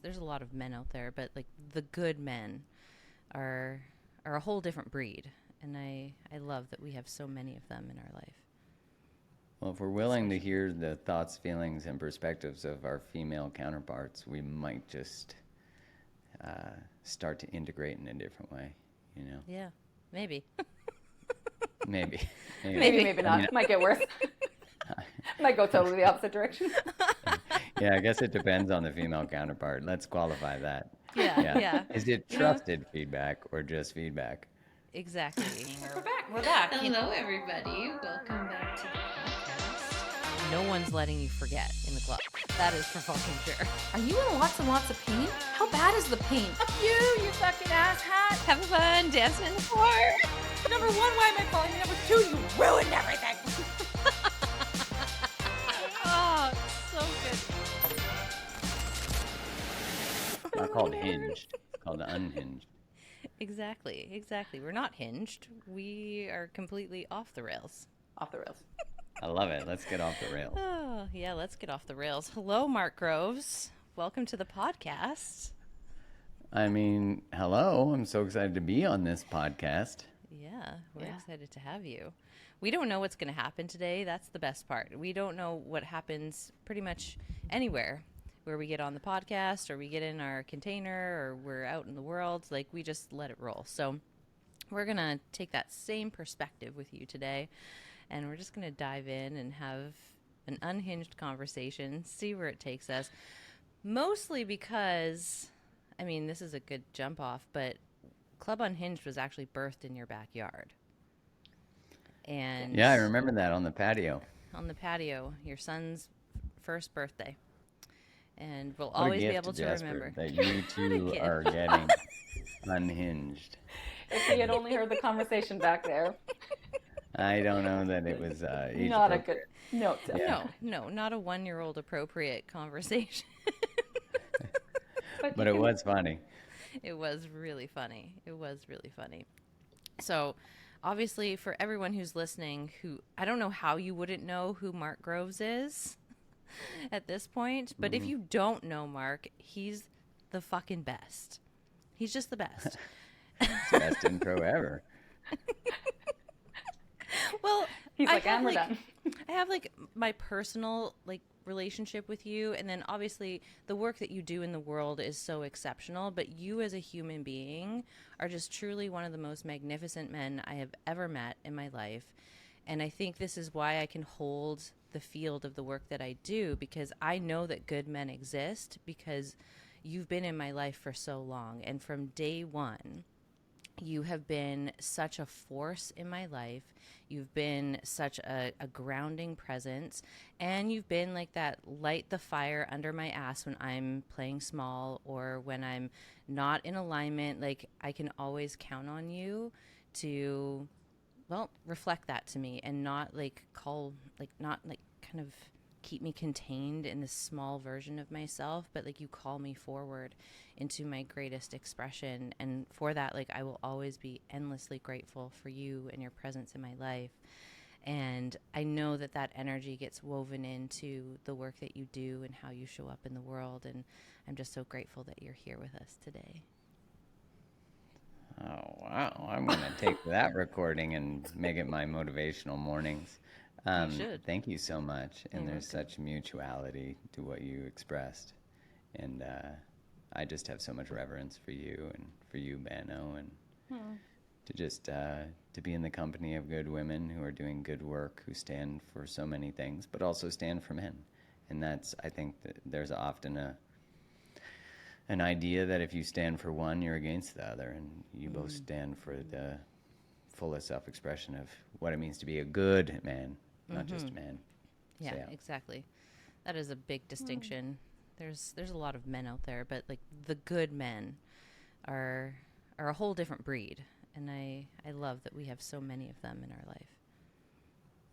there's a lot of men out there, but like the good men are a whole different breed, and I love that we have so many of them in our life. Well, if we're willing to hear the thoughts, feelings, and perspectives of our female counterparts, we might just start to integrate in a different way, you know? Yeah, maybe. Maybe Maybe not. Might get worse. Might go totally the opposite direction. Yeah, I guess it depends on the female counterpart. Let's qualify that. Yeah. Is it trusted feedback or just feedback? Exactly. We're back. Hello, everybody. Welcome back to the podcast. No one's letting you forget in the club. That is for fucking sure. Are you in lots and lots of pain? How bad is the pain? You fucking asshat. Having fun dancing in the floor. Number one, why am I calling you? Number two, you ruined everything. Oh, so good. Not called hinged, called unhinged. Exactly. We're not hinged. We are completely off the rails. Off the rails. I love it. Let's get off the rails. Oh, yeah, let's get off the rails. Hello, Mark Groves. Welcome to the podcast. I mean, hello. I'm so excited to be on this podcast. Yeah, we're excited to have you. We don't know what's going to happen today. That's the best part. We don't know what happens pretty much anywhere where we get on the podcast or we get in our container or we're out in the world. Like, we just let it roll. So we're going to take that same perspective with you today, and we're just going to dive in and have an unhinged conversation, see where it takes us. Mostly because, I mean, this is a good jump off, but Club Unhinged was actually birthed in your backyard. And Yeah, I remember that on the patio. on the patio, your son's first birthday. And we'll What a always be gift, able to Jasper, remember. that you two gift. are getting unhinged. If he had only heard the conversation back there. I don't know that it was age Not a appropriate. good note. Yeah. No, not a 1-year-old appropriate conversation. But it was funny. It was really funny. So, obviously, for everyone who's listening, who I don't know how you wouldn't know who Mark Groves is at this point, but if you don't know Mark, he's the fucking best. He's just the best. It's the best intro ever. Well, He's like, and we're done. I have like my personal relationship with you, and then obviously the work that you do in the world is so exceptional, but you as a human being are just truly one of the most magnificent men I have ever met in my life. And I think this is why I can hold the field of the work that I do, because I know that good men exist because you've been in my life for so long, and from day one you have been such a force in my life. You've been such a grounding presence, and you've been like that light the fire under my ass when I'm playing small or when I'm not in alignment. Like, I can always count on you to, well, reflect that to me and not kind of keep me contained in this small version of myself, but like you call me forward into my greatest expression. And for that, like, I will always be endlessly grateful for you and your presence in my life. And I know that that energy gets woven into the work that you do and how you show up in the world. And I'm just so grateful that you're here with us today. Oh, wow. I'm going to take that recording and make it my motivational mornings. You should. Thank you so much. And You're there's such mutuality to what you expressed. And I just have so much reverence for you and for you, Bano, and to just to be in the company of good women who are doing good work, who stand for so many things, but also stand for men. And that's, I think that there's often an idea that if you stand for one, you're against the other, and you both stand for the fullest self-expression of what it means to be a good man, not just a man. Yeah, So, yeah. exactly. That is a big distinction. There's a lot of men out there, but like the good men are a whole different breed, and I love that we have so many of them in our life.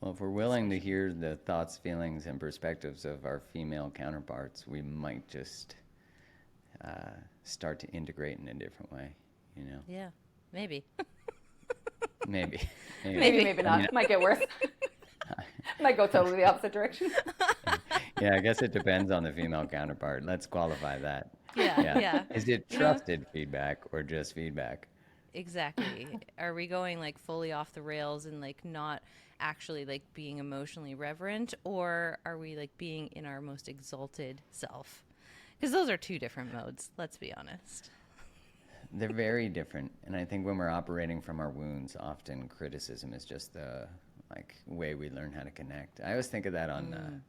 Well, if we're willing to hear the thoughts, feelings, and perspectives of our female counterparts, we might just start to integrate in a different way, you know? Yeah, maybe. Maybe. Maybe not. Might get worse. Might go totally the opposite direction. Yeah, I guess it depends on the female counterpart. Let's qualify that. Yeah. Is it You know? trusted feedback or just feedback? Exactly. Are we going like fully off the rails and like not actually like being emotionally reverent, or are we like being in our most exalted self? Because those are two different modes, let's be honest. They're very different, and I think when we're operating from our wounds, often criticism is just the like way we learn how to connect. I always think of that on.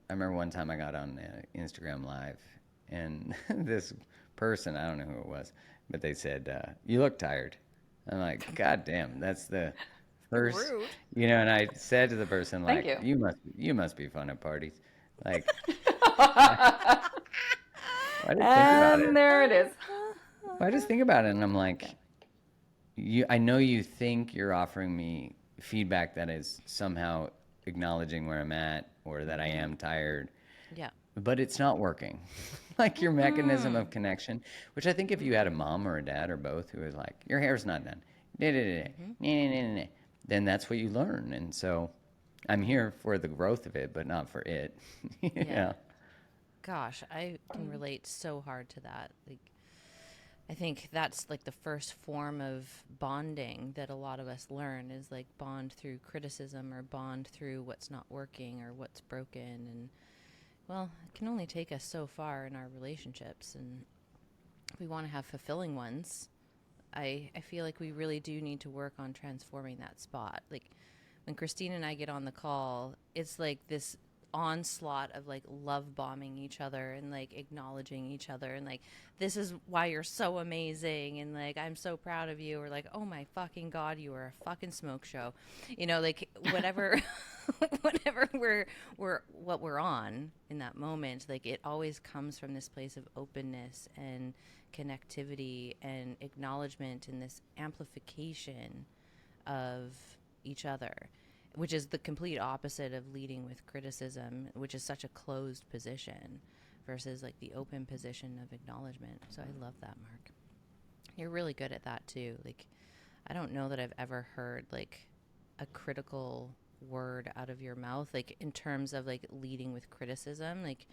I remember one time I got on Instagram Live, and this person, I don't know who it was, but they said, "You look tired." I'm like, "God damn, that's the first." Rude. And I said to the person, Thank like, you. you must be fun at parties." Like, I didn't think about it. And there it is. I just think about it, and I'm like, I know you think you're offering me feedback that is somehow acknowledging where I'm at or that I am tired, Yeah. but it's not working. Like your mechanism of connection, which I think if you had a mom or a dad or both who was like, your hair's not done, then that's what you learn. And so I'm here for the growth of it, but not for it. Yeah. Gosh, I can relate so hard to that. Like, I think that's like the first form of bonding that a lot of us learn is like bond through criticism or bond through what's not working or what's broken. And well, it can only take us so far in our relationships. And if we want to have fulfilling ones, I feel like we really do need to work on transforming that spot. Like when Christine and I get on the call, it's like this onslaught of like love bombing each other and like acknowledging each other and like, this is why you're so amazing and like, I'm so proud of you, or like, oh my fucking God, you are a fucking smoke show, like whatever whatever what we're on in that moment, like it always comes from this place of openness and connectivity and acknowledgement and this amplification of each other, which is the complete opposite of leading with criticism, which is such a closed position versus like the open position of acknowledgement. So I love that, Mark. You're really good at that too. Like, I don't know that I've ever heard like a critical word out of your mouth, like in terms of like leading with criticism. Like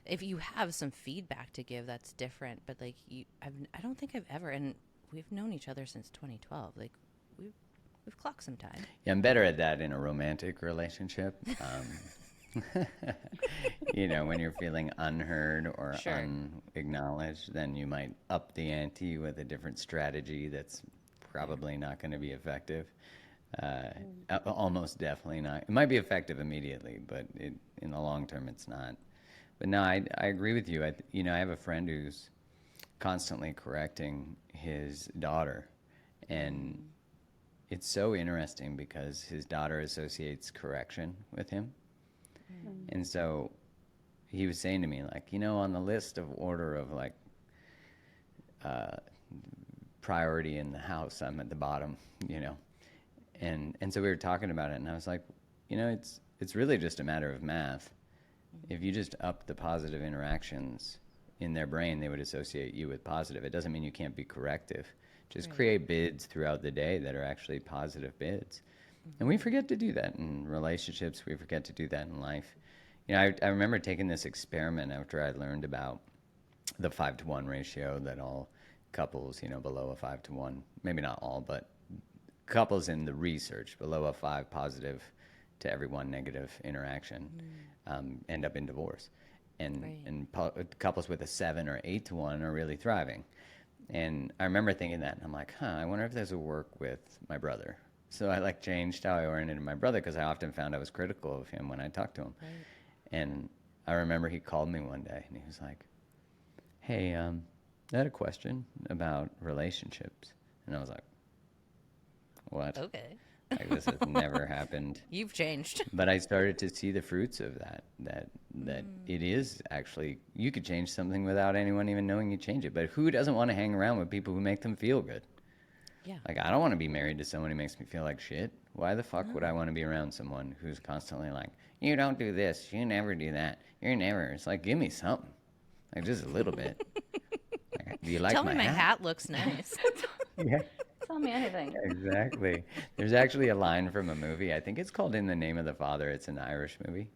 if you have some feedback to give, that's different. But like I don't think I've ever, and we've known each other since 2012. Like we've clocked some time. Yeah, I'm better at that in a romantic relationship. When you're feeling unheard or Sure. unacknowledged, then you might up the ante with a different strategy that's probably not going to be effective. Almost definitely not. It might be effective immediately, but in the long term, it's not. But no, I agree with you. I have a friend who's constantly correcting his daughter, and it's so interesting because his daughter associates correction with him. And so he was saying to me, like, on the list of order of like priority in the house, I'm at the bottom, And so we were talking about it, and I was like, it's really just a matter of math. If you just up the positive interactions in their brain, they would associate you with positive. It doesn't mean you can't be corrective. Just create bids throughout the day that are actually positive bids. And we forget to do that in relationships. We forget to do that in life. I remember taking this experiment after I learned about the 5-to-1 ratio that all couples, below a 5-to-1, maybe not all, but couples in the research below a 5 positive to every 1 negative interaction end up in divorce. And couples with a 7 or 8-to-1 are really thriving. And I remember thinking that, and I'm like, I wonder if this will work with my brother. So I changed how I oriented my brother, because I often found I was critical of him when I talked to him. Right. And I remember he called me one day, and he was like, hey, I had a question about relationships. And I was like, what? Okay. Like, this has never happened. You've changed. But I started to see the fruits of that it is actually, you could change something without anyone even knowing you change it. But who doesn't want to hang around with people who make them feel good? Yeah. Like, I don't want to be married to someone who makes me feel like shit. Why the fuck would I want to be around someone who's constantly like, you don't do this, you never do that, you're never. It's like, give me something. Like, just a little bit. Like, do you like Tell my me my hat looks nice. Yeah. Tell me anything. Exactly. There's actually a line from a movie. I think it's called In the Name of the Father. It's an Irish movie.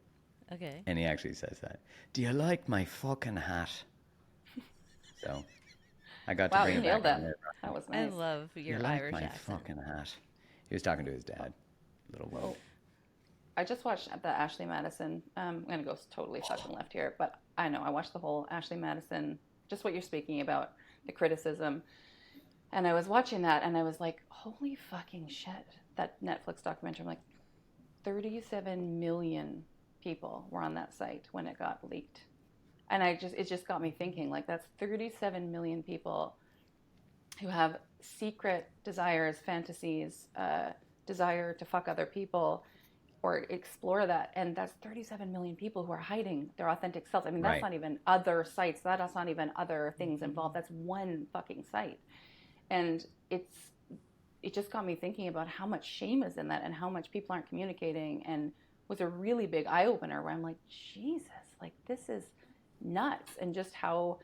Okay. And he actually says that. Do you like my fucking hat? So I got Wow, to bring you it nailed back. that. That was I nice. love your You like Irish my accent. fucking hat. He was talking to his dad. Little Oh, Will. I just watched the Ashley Madison. I'm going to go totally fucking left here, but I know I watched the whole Ashley Madison, just what you're speaking about, the criticism. And I was watching that and I was like, holy fucking shit. That Netflix documentary, I'm like, 37 million people were on that site when it got leaked. And it just got me thinking, like, that's 37 million people who have secret desires, fantasies, desire to fuck other people or explore that. And that's 37 million people who are hiding their authentic selves. I mean, that's Right. not even other sites. That's not even other things involved. That's one fucking site. And it just got me thinking about how much shame is in that and how much people aren't communicating, and was a really big eye opener where I'm like, Jesus, like this is nuts. And just how,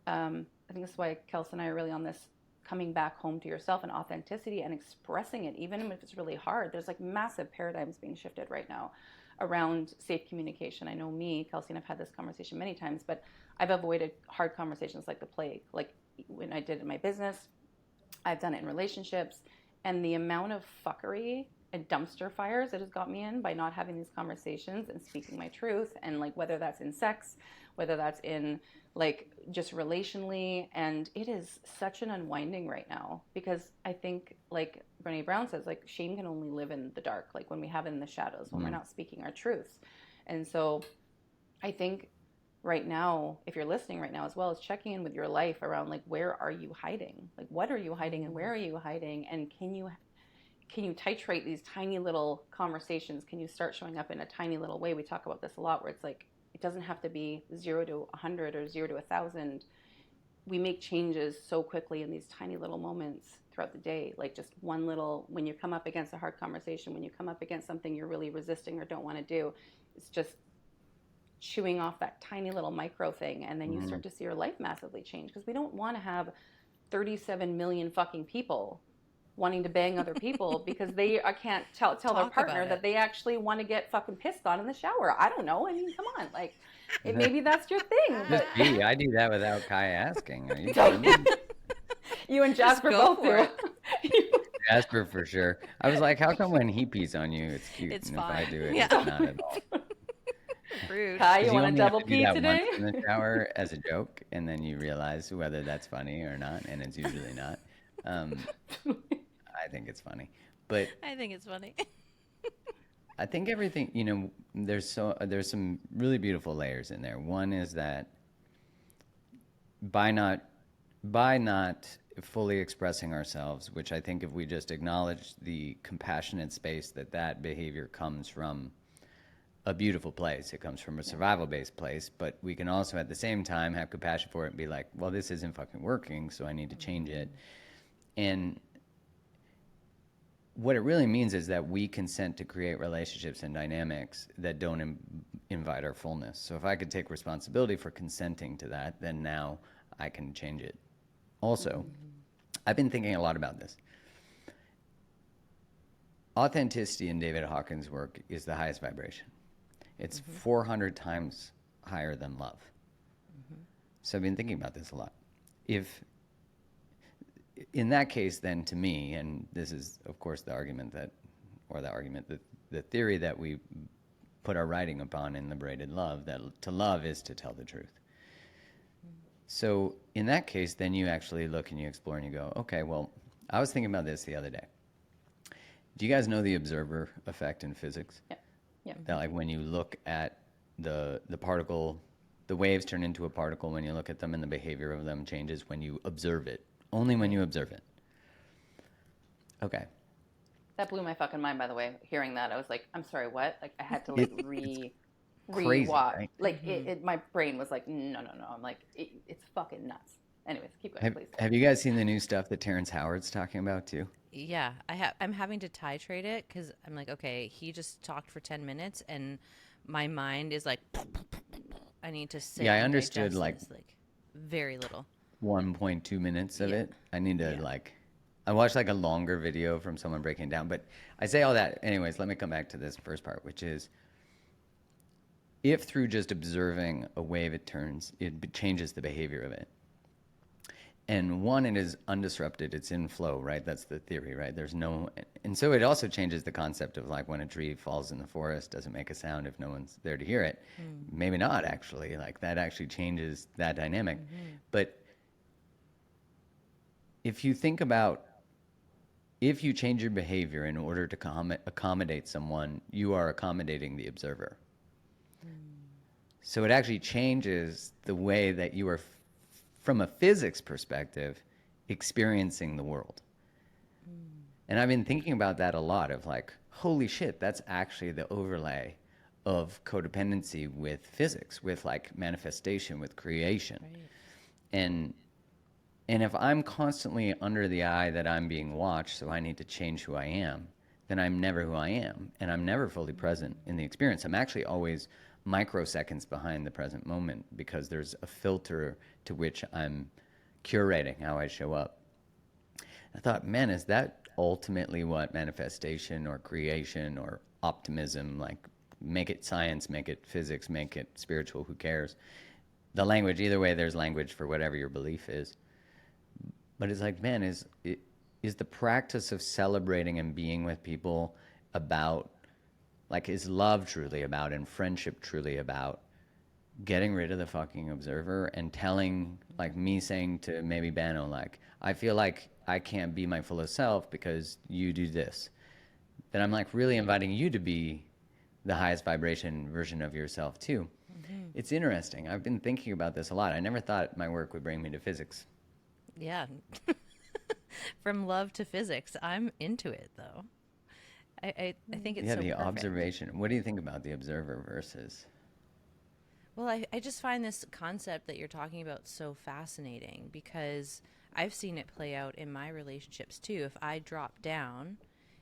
I think that's why Kelsey and I are really on this coming back home to yourself and authenticity and expressing it, even if it's really hard. There's like massive paradigms being shifted right now around safe communication. I know me, Kelsey, and I've had this conversation many times, but I've avoided hard conversations like the plague. Like when I did it in my business, I've done it in relationships, and the amount of fuckery and dumpster fires that has got me in by not having these conversations and speaking my truth, and like whether that's in sex, whether that's in like just relationally, and it is such an unwinding right now, because I think like Brené Brown says, like shame can only live in the dark, like when we have it in the shadows, when we're not speaking our truths. And so I think right now, if you're listening right now as well, is checking in with your life around like, where are you hiding? Like, what are you hiding and where are you hiding? And can you titrate these tiny little conversations? Can you start showing up in a tiny little way? We talk about this a lot, where it's like, it doesn't have to be 0 to 100 or 0 to 1,000. We make changes so quickly in these tiny little moments throughout the day. Like just one little, when you come up against a hard conversation, when you come up against something you're really resisting or don't want to do, it's just chewing off that tiny little micro thing, and then you start to see your life massively change, because we don't want to have 37 million fucking people wanting to bang other people because they can't tell their partner that they actually want to get fucking pissed on in the shower. I don't know. I mean, come on, like maybe that's your thing. Just be. I do that without Kai asking. Are you kidding me? You and Jasper go both for do. Jasper for sure. I was like, how come when he pees on you, it's cute, It's and if I fine. do it, Yeah. it's not at all? Rude. Kai, 'Cause you want a only have double to do pee that today? once in the shower as a joke, and then you realize whether that's funny or not, and it's usually not. I think it's funny, but I think it's funny. I think everything, you know, there's some really beautiful layers in there. One is that by not fully expressing ourselves, which I think if we just acknowledge the compassionate space that behavior comes from a beautiful place, it comes from a survival-based place, but we can also at the same time have compassion for it and be like, well, this isn't fucking working, so I need to change it. And what it really means is that we consent to create relationships and dynamics that don't invite our fullness. So if I could take responsibility for consenting to that, then now I can change it. Also, I've been thinking a lot about this. Authenticity in David Hawkins' work is the highest vibration. It's 400 times higher than love. So I've been thinking about this a lot. If in that case, then to me, and this is of course the theory that we put our writing upon in Liberated Love, that to love is to tell the truth. So in that case, then you actually look and you explore and you go, okay, well, I was thinking about this the other day. Do you guys know the observer effect in physics? Yeah. That like when you look at the particle, the waves turn into a particle when you look at them, and the behavior of them changes when you observe it. Only when you observe it. Okay. That blew my fucking mind, by the way. Hearing that, I was like, I'm sorry, what? Like I had to like crazy, rewatch. right? Like my brain was like, no. I'm like, it's fucking nuts. Anyways, keep going, please. Have you guys seen the new stuff that Terrence Howard's talking about too? Yeah, I'm having to titrate it because I'm like, okay, he just talked for 10 minutes and my mind is like, I need to sit. Yeah, I and understood digest this, like very little. 1.2 minutes of Yeah. it. I need to I watched like a longer video from someone breaking it down, but I say all that. Anyways, let me come back to this first part, which is if through just observing a wave it turns, it changes the behavior of it. And one, it is undisrupted. It's in flow, right? That's the theory, right? There's no, and so it also changes the concept of like when a tree falls in the forest, does it make a sound if no one's there to hear it? Maybe not, actually. Like that actually changes that dynamic. But if you think about, if you change your behavior in order to accommodate someone, you are accommodating the observer. So it actually changes the way that you are, from a physics perspective, experiencing the world. And I've been thinking about that a lot, of like, holy shit, that's actually the overlay of codependency with physics, with like manifestation, with creation. And if I'm constantly under the eye that I'm being watched, so I need to change who I am, then I'm never who I am, and I'm never fully present in the experience. I'm actually always microseconds behind the present moment, because there's a filter to which I'm curating how I show up. I thought, man, is that ultimately what manifestation or creation or optimism, like, make it science, make it physics, make it spiritual, who cares? The language, either way, there's language for whatever your belief is. But it's like, man, is the practice of celebrating and being with people about, like, is love truly about, and friendship truly about, getting rid of the fucking observer and telling, like me saying to maybe Bano, like, I feel like I can't be my fullest self because you do this. Then I'm like really inviting you to be the highest vibration version of yourself too. It's interesting. I've been thinking about this a lot. I never thought my work would bring me to physics. Yeah. From love to physics. I'm into it, though. I think it's so the perfect. observation. What do you think about the observer versus? Well, I just find this concept that you're talking about so fascinating, because I've seen it play out in my relationships too. If I drop down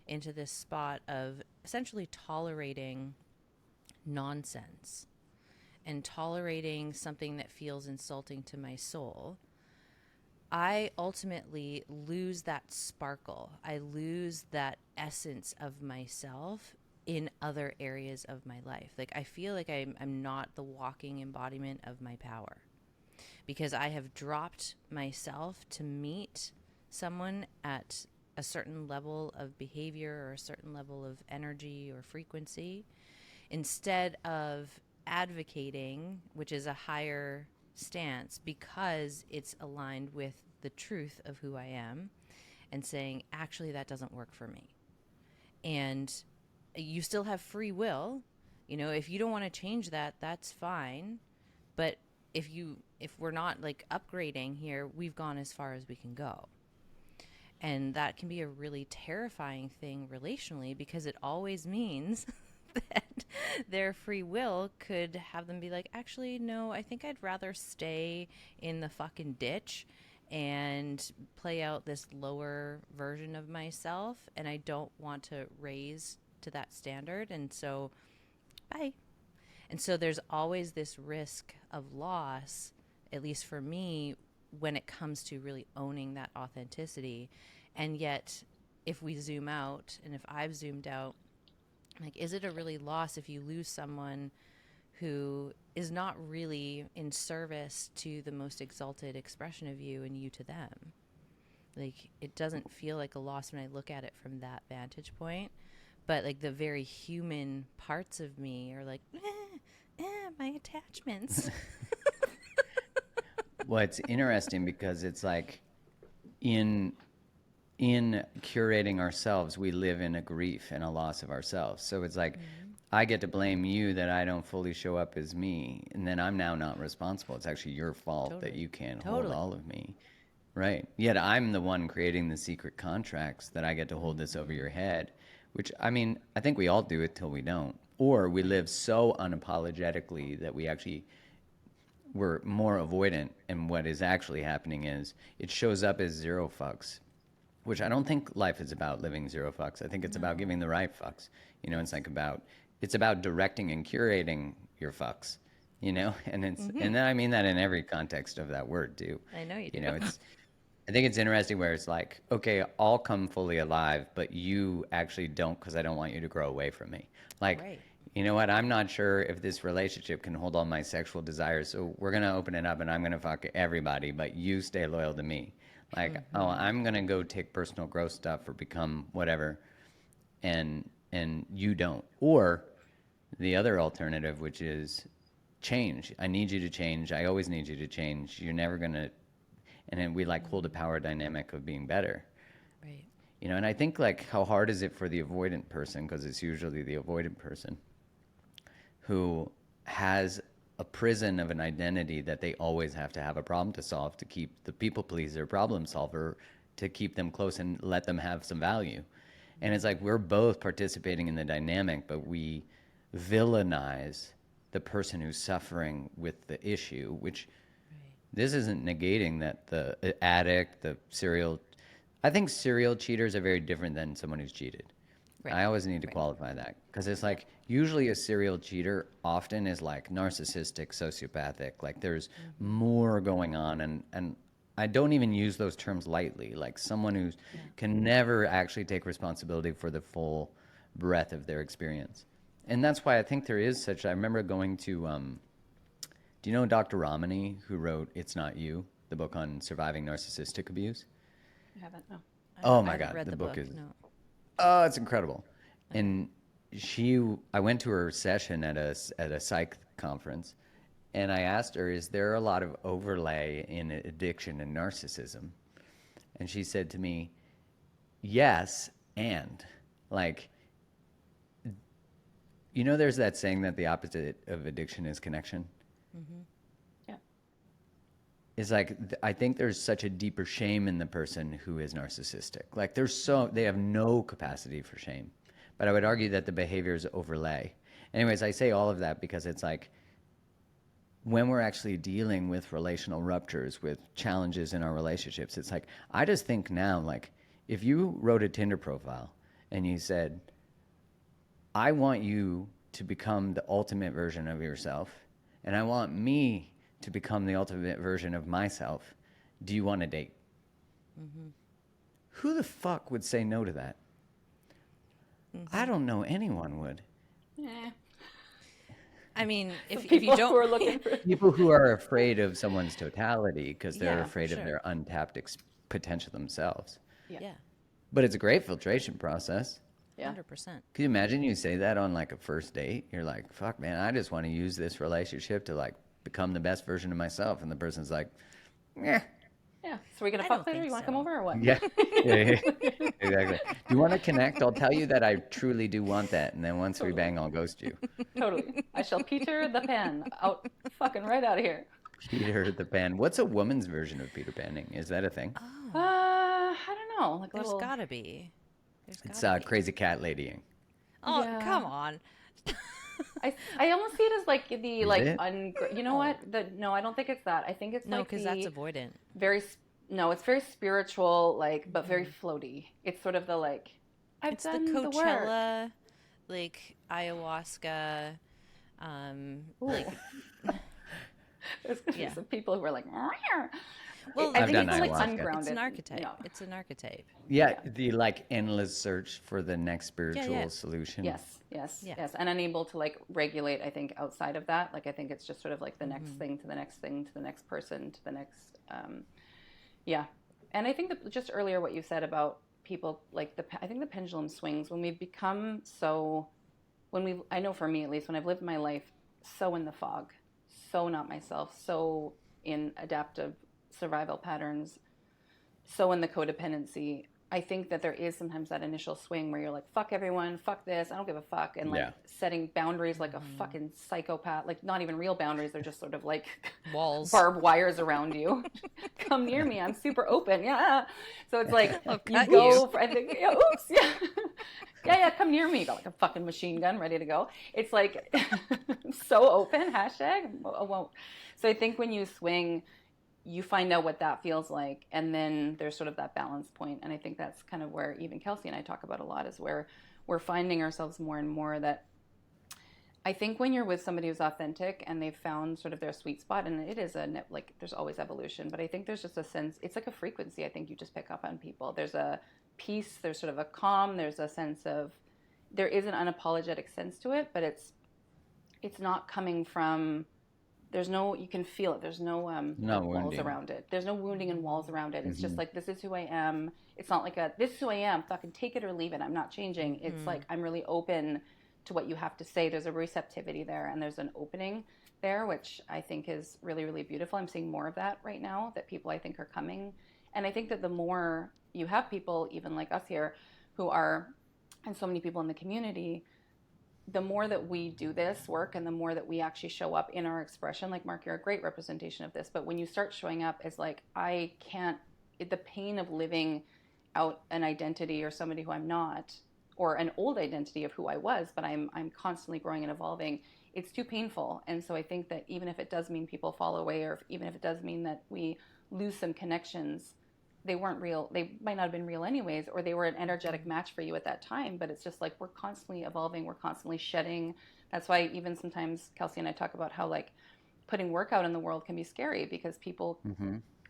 into this spot of essentially tolerating nonsense and tolerating something that feels insulting to my soul, I ultimately lose that sparkle. I lose that essence of myself in other areas of my life. Like, I feel like I'm not the walking embodiment of my power, because I have dropped myself to meet someone at a certain level of behavior or a certain level of energy or frequency, instead of advocating, which is a higher stance because it's aligned with the truth of who I am, and saying, actually, that doesn't work for me. And you still have free will. You know, if you don't want to change that, that's fine. But if we're not like upgrading here, we've gone as far as we can go. And that can be a really terrifying thing relationally, because it always means that their free will could have them be like, actually, no, I think I'd rather stay in the fucking ditch and play out this lower version of myself, and I don't want to raise to that standard, and so bye. And so there's always this risk of loss, at least for me, when it comes to really owning that authenticity. And yet, if we zoom out, and if I've zoomed out, like, is it a really loss if you lose someone who is not really in service to the most exalted expression of you and you to them? Like, it doesn't feel like a loss when I look at it from that vantage point. But like the very human parts of me are like, my attachments. Well, it's interesting because it's like in curating ourselves, we live in a grief and a loss of ourselves. So it's like, I get to blame you that I don't fully show up as me, and then I'm now not responsible. It's actually your fault that you can't hold all of me. Right. Yet I'm the one creating the secret contracts that I get to hold this over your head, which, I mean, I think we all do it till we don't. Or we live so unapologetically that we're more avoidant, and what is actually happening is it shows up as zero fucks, which I don't think life is about living zero fucks. I think it's about giving the right fucks. You know, it's about directing and curating your fucks, you know? And and then I mean that in every context of that word too. I know you do. You know, I think it's interesting where it's like, okay, I'll come fully alive, but you actually don't, because I don't want you to grow away from me. Like, you know what, I'm not sure if this relationship can hold all my sexual desires, so we're going to open it up and I'm going to fuck everybody, but you stay loyal to me. Like, oh, I'm going to go take personal growth stuff or become whatever, and you don't. Or the other alternative, which is change. I need you to change. I always need you to change. You're never going to, and then we like hold a power dynamic of being better. Right. You know, and I think like how hard is it for the avoidant person, because it's usually the avoidant person who has a prison of an identity that they always have to have a problem to solve to keep the people pleaser problem solver, to keep them close and let them have some value. And it's like we're both participating in the dynamic, but we villainize the person who's suffering with the issue, which this isn't negating that the addict, the serial, I think serial cheaters are very different than someone who's cheated. Right. I always need to qualify that, because it's like usually a serial cheater often is like narcissistic, sociopathic, like there's more going on, and I don't even use those terms lightly, like someone who can never actually take responsibility for the full breadth of their experience. And that's why I think there is such, I remember going to, do you know Dr. Ramani, who wrote It's Not You, the book on surviving narcissistic abuse? I haven't, no. Oh I my haven't God, read the book is, no. oh, it's incredible. And I went to her session at a psych conference, and I asked her, is there a lot of overlay in addiction and narcissism? And she said to me, yes, and like, you know, there's that saying that the opposite of addiction is connection. Yeah. It's like, I think there's such a deeper shame in the person who is narcissistic. Like they have no capacity for shame. But I would argue that the behaviors overlay. Anyways, I say all of that because it's like, when we're actually dealing with relational ruptures, with challenges in our relationships, it's like, I just think now, like, if you wrote a Tinder profile and you said, I want you to become the ultimate version of yourself, and I want me to become the ultimate version of myself, do you want to date? Who the fuck would say no to that? I don't know anyone would. I mean, if People you don't, who are looking for People who are afraid of someone's totality because they're Yeah, afraid sure. of their untapped potential themselves. yeah, But it's a great filtration process. Yeah. 100%. Could you imagine you say that on like a first date? You're like, fuck, man, I just want to use this relationship to like become the best version of myself. And the person's like, yeah. Yeah. So we're gonna I fuck don't later? think You want to so. come over or what? Yeah. Exactly. Do you want to connect? I'll tell you that I truly do want that. And then once we bang, I'll ghost you. Totally. I shall Peter the Pan out, fucking right out of here. Peter the Pan. What's a woman's version of Peter Panning? Is that a thing? I don't know. Like There's little. gotta be. There's It's gotta be. crazy cat ladying. Oh, Yeah. come on. I almost see it as like the like it? you know what? No, I don't think it's that. I think it's No, like because that's avoidant. it's very spiritual, like, but very floaty. It's sort of the like, I've It's the done the work. Coachella, like ayahuasca, like There's gonna be Yeah. some people who are like, "Meow." Well, I I've think done it's like ayahuasca. ungrounded. it's an archetype. No. It's an archetype. Yeah, the like endless search for the next spiritual yeah. solution. Yes, Yeah. and unable to like regulate. I think outside of that, like I think it's just sort of like the next thing to the next thing to the next person to the next. Yeah, and I think that just earlier what you said about people like I think the pendulum swings when we become so. I know for me at least, when I've lived my life so in the fog, so not myself, so in adaptive survival patterns, so in the codependency, I think that there is sometimes that initial swing where you're like, fuck everyone, fuck this, I don't give a fuck, and like Yeah. setting boundaries like a fucking psychopath, like not even real boundaries, they're just sort of like Walls. barbed wires around you. Come near me, I'm super open, yeah. So it's like I'll you cut go you. for, I think, yeah, oops, yeah. Yeah, come near me. Got like a fucking machine gun ready to go. It's like so open, hashtag. I won't. So I think when you swing, you find out what that feels like. And then there's sort of that balance point. And I think that's kind of where even Kelsey and I talk about a lot, is where we're finding ourselves more and more that I think when you're with somebody who's authentic and they've found sort of their sweet spot, and it is like there's always evolution, but I think there's just a sense, it's like a frequency I think you just pick up on people. There's a peace, there's sort of a calm, there's a sense of, there is an unapologetic sense to it, but it's it's not coming from, you can feel it. There's no Not walls wounding. around it. There's no wounding and walls around it. It's just like, this is who I am. It's not like this is who I am. Fucking take it or leave it. I'm not changing. It's like, I'm really open to what you have to say. There's a receptivity there, and there's an opening there, which I think is really, really beautiful. I'm seeing more of that right now, that people I think are coming. And I think that the more you have people, even like us here, who are, and so many people in the community, the more that we do this work and the more that we actually show up in our expression, like Mark, you're a great representation of this, but when you start showing up as like, the pain of living out an identity or somebody who I'm not, or an old identity of who I was, but I'm constantly growing and evolving, it's too painful. And so I think that even if it does mean people fall away, or even if it does mean that we lose some connections, they weren't real. They might not have been real anyways, or they were an energetic match for you at that time. But it's just like, we're constantly evolving. We're constantly shedding. That's why even sometimes Kelsey and I talk about how like putting work out in the world can be scary, because people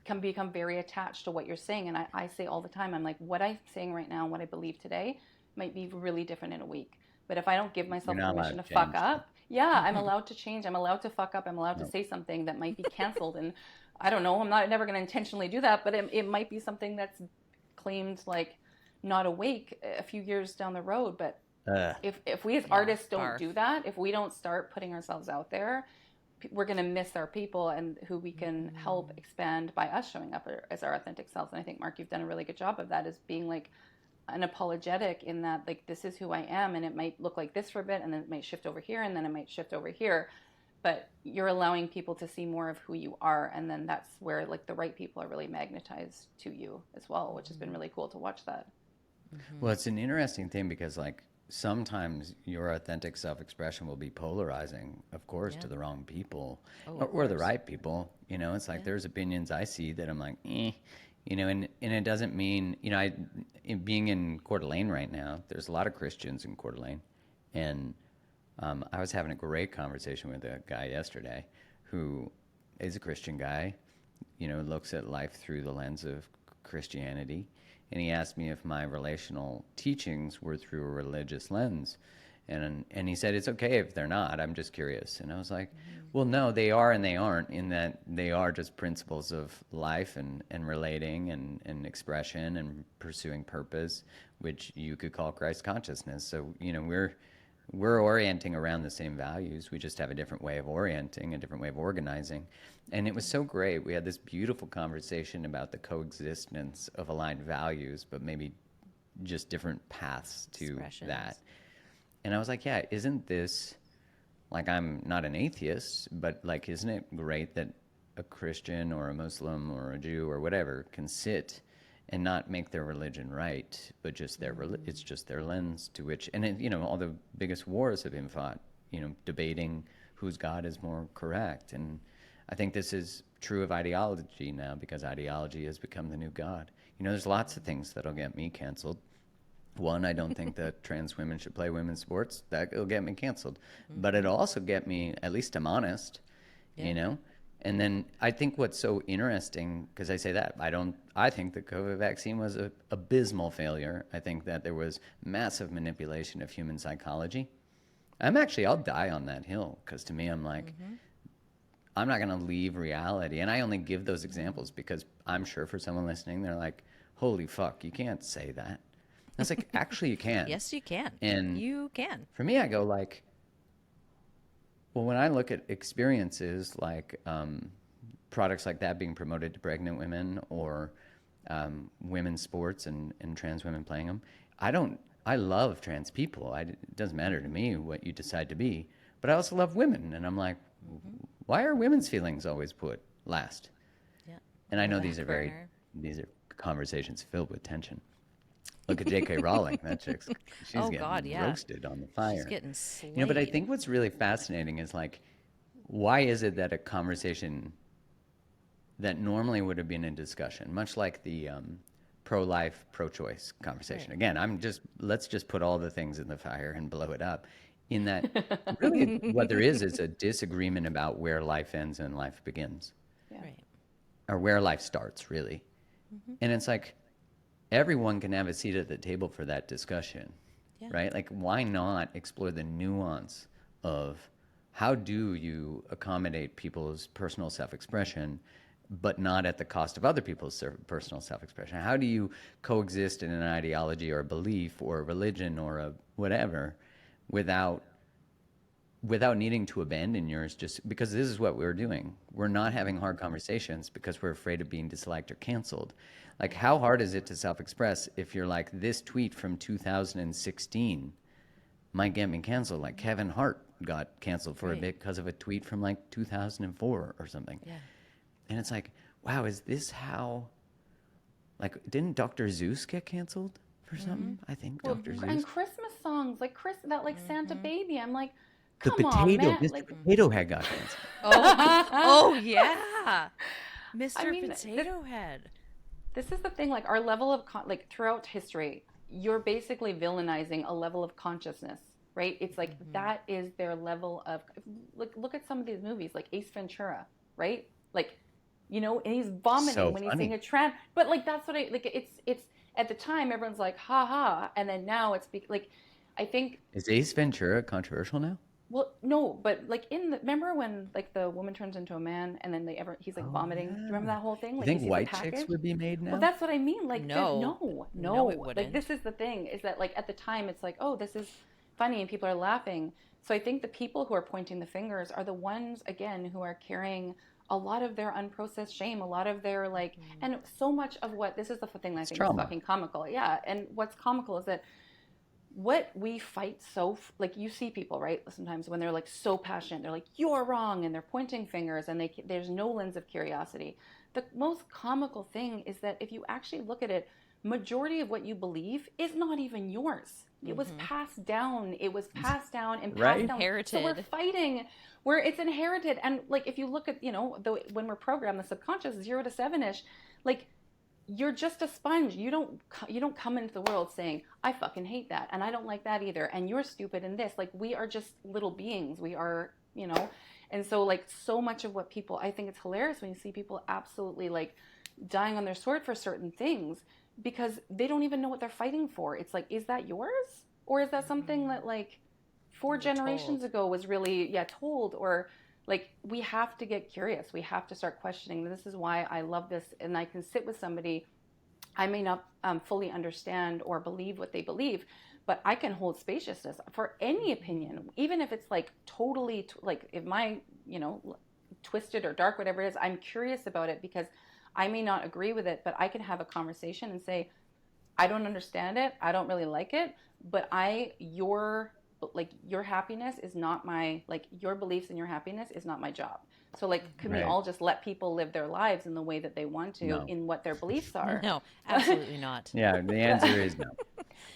can become very attached to what you're saying. And I say all the time, I'm like, what I'm saying right now, what I believe today might be really different in a week. But if I don't give myself permission to fuck up, I'm allowed to change. I'm allowed to fuck up. I'm allowed to say something that might be canceled. And I don't know, I'm never going to intentionally do that, but it might be something that's claimed like not awake a few years down the road. But if we as artists don't do that, if we don't start putting ourselves out there, we're going to miss our people and who we can help expand by us showing up as our authentic selves. And I think, Mark, you've done a really good job of that, is being like unapologetic in that, like, this is who I am, and it might look like this for a bit, and then it might shift over here, and then it might shift over here. But you're allowing people to see more of who you are, and then that's where like the right people are really magnetized to you as well, which has been really cool to watch that. Well, it's an interesting thing, because like sometimes your authentic self-expression will be polarizing, of course, to the wrong people, or the right people. You know, it's like there's opinions I see that I'm like, you know, and it doesn't mean, you know, being in Coeur d'Alene right now, there's a lot of Christians in Coeur d'Alene, and I was having a great conversation with a guy yesterday who is a Christian guy, you know, looks at life through the lens of Christianity. And he asked me if my relational teachings were through a religious lens. And he said, it's okay if they're not. I'm just curious. And I was like, well, no, they are and they aren't, in that they are just principles of life and relating and expression and pursuing purpose, which you could call Christ consciousness. So, you know, we're orienting around the same values. We just have a different way of orienting, a different way of organizing. And it was so great. We had this beautiful conversation about the coexistence of aligned values, but maybe just different paths to that. And I was like, yeah, isn't this, like, I'm not an atheist, but like, isn't it great that a Christian or a Muslim or a Jew or whatever can sit and not make their religion right, but just it's just their lens to which, and it, you know, all the biggest wars have been fought, you know, debating whose God is more correct. And I think this is true of ideology now, because ideology has become the new God. You know, there's lots of things that'll get me canceled. One, I don't think that trans women should play women's sports. That'll get me canceled. But it'll also get me, at least I'm honest, you know? And then I think what's so interesting, because I say that, I think the COVID vaccine was an abysmal failure. I think that there was massive manipulation of human psychology. I'll die on that hill, because to me, I'm like, I'm not going to leave reality. And I only give those examples because I'm sure for someone listening, they're like, holy fuck, you can't say that. I was like, actually, you can. Yes, you can. And you can. For me, I go like, well, when I look at experiences like products like that being promoted to pregnant women, or women's sports and trans women playing them, I love trans people. It doesn't matter to me what you decide to be, but I also love women. And I'm like, why are women's feelings always put last? Yeah. And I know these are conversations filled with tension. Look at J.K. Rowling. That chick's, she's getting roasted on the fire. She's getting slayed. You know, but I think what's really fascinating is like, why is it that a conversation that normally would have been a discussion, much like the pro-life, pro-choice conversation. Right. Again, let's just put all the things in the fire and blow it up. In that, really, what there is a disagreement about where life ends and life begins. Yeah. Right. Or where life starts, really. Mm-hmm. And it's like, everyone can have a seat at the table for that discussion, right? Like, why not explore the nuance of how do you accommodate people's personal self-expression, but not at the cost of other people's personal self-expression? How do you coexist in an ideology or a belief or a religion or a whatever without needing to abandon yours, just because this is what we're doing? We're not having hard conversations because we're afraid of being disliked or canceled. Like, how hard is it to self-express if you're like, this tweet from 2016 might get me canceled? Like Kevin Hart got canceled for a bit because of a tweet from like 2004 or something. Yeah. And it's like, wow, is this how, like, didn't Dr. Zeus get canceled for something? I think Dr. Zeus. And Christmas songs, like Santa Baby. I'm like, The come on, potato, man. Mr. Like, Potato Head got canceled. Oh yeah, Mr. I mean, Potato Head. this is the thing, like our level of, like throughout history, you're basically villainizing a level of consciousness, right? It's like, that is their level of, look at some of these movies, like Ace Ventura, right? Like, you know, and he's vomiting So when he's funny. seeing a trans, but like, that's what it's, at the time, everyone's like, ha ha. And then now it's like, I think, Is Ace Ventura controversial now? well, no, but like remember when like the woman turns into a man and then he's like vomiting? Do you remember that whole thing? You Like, think he sees a white package? chicks would be made now? Well, that's what I mean. Like, No. no, it like wouldn't. this is the thing, is that like at the time it's like, oh, this is funny and people are laughing. So I think the people who are pointing the fingers are the ones, again, who are carrying a lot of their unprocessed shame, a lot of their like, and so much of what, this is the thing that I think trauma. is fucking comical. Yeah, and what's comical is that what we fight like, you see people, right, sometimes when they're like so passionate, they're like, you're wrong, and they're pointing fingers, and there's no lens of curiosity. The most comical thing is that if you actually look at it, majority of what you believe is not even yours. It was passed down. It was passed down and passed Right? down. Inherited. So we're fighting where it's inherited. And like, if you look at, you know, when we're programmed, the subconscious, 0 to 7-ish, like, you're just a sponge. You don't come into the world saying, I fucking hate that, and I don't like that either, and you're stupid in this. Like, we are just little beings. We are, you know. And so like, so much of what people, I think it's hilarious when you see people absolutely like dying on their sword for certain things, because they don't even know what they're fighting for. It's like, is that yours? Or is that something that like 4 generations ago was really told? Or like, we have to get curious. We have to start questioning. This is why I love this. And I can sit with somebody, I may not fully understand or believe what they believe, but I can hold spaciousness for any opinion, even if it's like totally, like if my, you know, twisted or dark, whatever it is, I'm curious about it because I may not agree with it, but I can have a conversation and say, I don't understand it. I don't really like it, but your happiness is not my, like, your beliefs and your happiness is not my job. So like, can we all just let people live their lives in the way that they want to, in what their beliefs are? No, absolutely not. Yeah, the answer is no.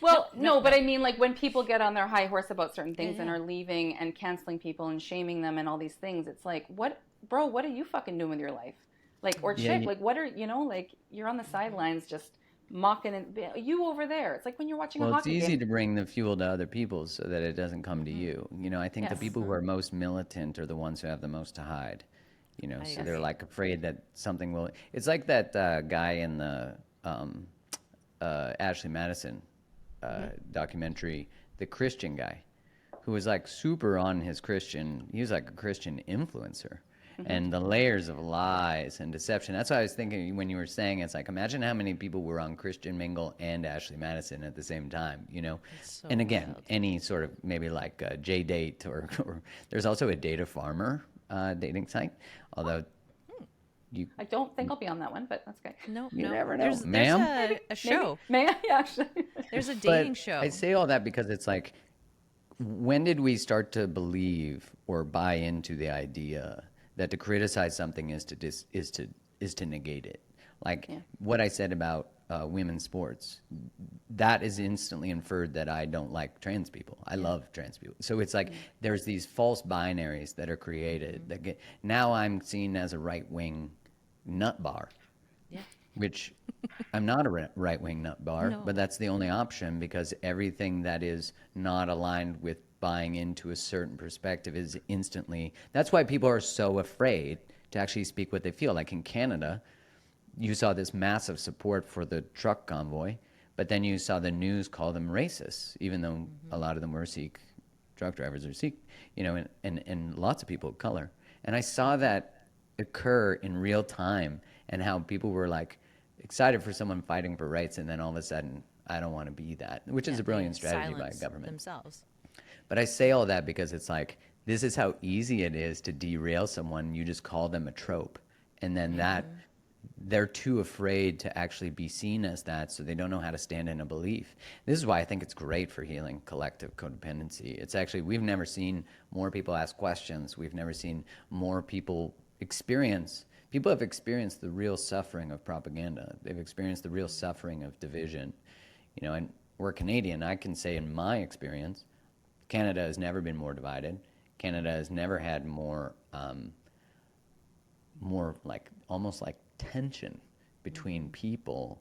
Well, no, but I mean, like, when people get on their high horse about certain things and are leaving and canceling people and shaming them and all these things, it's like, what are you fucking doing with your life? Like, or chick, like, what are, you know, like, you're on the sidelines just mocking and you over there. It's like when you're watching a hockey game. It's easy to bring the fuel to other people so that it doesn't come to you. You know, I think the people who are most militant are the ones who have the most to hide. You know, so they're like afraid that something will. It's like that guy in the Ashley Madison documentary, the Christian guy, who was like super on his Christian. He was like a Christian influencer. And the layers of lies and deception. That's what I was thinking when you were saying, it's like, imagine how many people were on Christian Mingle and Ashley Madison at the same time, you know? So and again, wild. any sort of maybe like J-Date or there's also a Data Farmer dating site, although I don't think I'll be on that one, but that's okay. No, you no. never know. There's Ma'am? a show. May I? Yeah, actually. There's a But dating show. I say all that because it's like, when did we start to believe or buy into the idea that to criticize something is to negate it? Like what I said about women's sports, that is instantly inferred that I don't like trans people. I love trans people. So it's like there's these false binaries that are created that get, now I'm seen as a right-wing nut bar. Yeah. Which I'm not a right-wing nut bar, but that's the only option because everything that is not aligned with buying into a certain perspective is instantly. That's why people are so afraid to actually speak what they feel. Like in Canada, you saw this massive support for the truck convoy, but then you saw the news call them racists, even though a lot of them were Sikh truck drivers are Sikh, and lots of people of color. And I saw that occur in real time, and how people were like excited for someone fighting for rights, and then all of a sudden, I don't want to be that, which is a brilliant strategy by government. Themselves. But I say all that because it's like, this is how easy it is to derail someone. You just call them a trope. And then that, they're too afraid to actually be seen as that, so they don't know how to stand in a belief. This is why I think it's great for healing collective codependency. It's actually, we've never seen more people ask questions. We've never seen more people experience. People have experienced the real suffering of propaganda. They've experienced the real suffering of division. And we're Canadian. I can say in my experience, Canada has never been more divided. Canada has never had more like almost like tension between people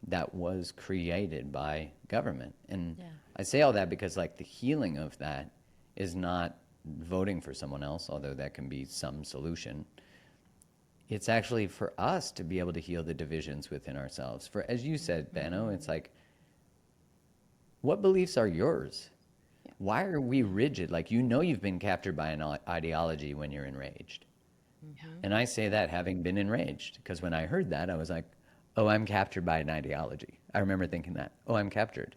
that was created by government. And I say all that because like the healing of that is not voting for someone else, although that can be some solution. It's actually for us to be able to heal the divisions within ourselves. For, as you said, Benno, it's like, what beliefs are yours? Why are we rigid? Like, you've been captured by an ideology when you're enraged. And I say that having been enraged, because when I heard that, I was like, oh, I'm captured by an ideology. I remember thinking that, oh, I'm captured.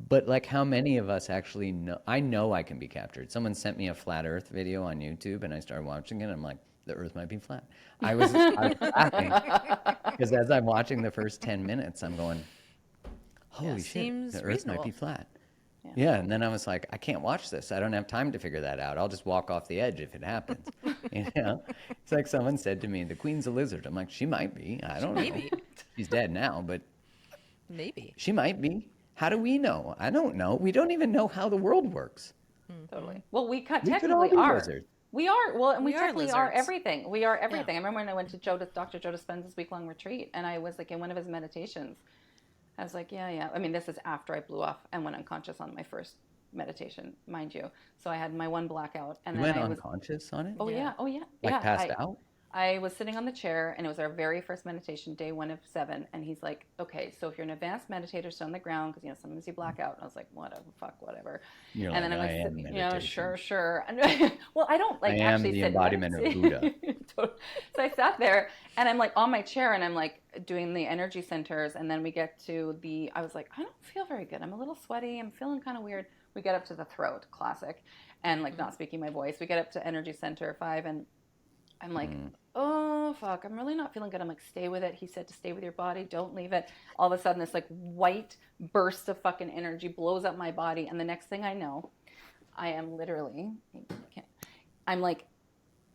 But like, how many of us actually know? I know I can be captured. Someone sent me a flat earth video on YouTube, and I started watching it. I'm like, the earth might be flat. I was laughing, because as I'm watching the first 10 minutes, I'm going, holy shit, the earth might be flat. Yeah, and then I was like, I can't watch this. I don't have time to figure that out. I'll just walk off the edge if it happens. It's like someone said to me, the queen's a lizard. I'm like, she might be. I don't know. She's dead now, but maybe she might be. How do we know? I don't know. We don't even know how the world works. Totally. Well, we technically are. Lizards. We are. Well, and we technically lizards. are everything. We are everything. I remember when I went to Dr. Joe Dispenza's week-long retreat, and I was like in one of his meditations. I was like, yeah. I mean, this is after I blew off and went unconscious on my first meditation, mind you. So I had my one blackout, and you then went I was unconscious on it. Oh yeah. Like passed out. I was sitting on the chair, and it was our very first meditation, day 1 of 7. And he's like, okay, so if you're an advanced meditator, sit on the ground, because sometimes you black out. And I was like, whatever. You're and like, then I'm I like, am meditation. Sure. Well, I don't like I am actually the sit embodiment of Buddha. So I sat there, and I'm like on my chair, and I'm like doing the energy centers. And then we get to I was like, I don't feel very good. I'm a little sweaty. I'm feeling kind of weird. We get up to the throat, classic, and like not speaking my voice. We get up to energy center 5, and I'm like, oh, fuck, I'm really not feeling good. I'm like, stay with it. He said to stay with your body. Don't leave it. All of a sudden, this like white burst of fucking energy blows up my body. And the next thing I know, I am literally, I'm like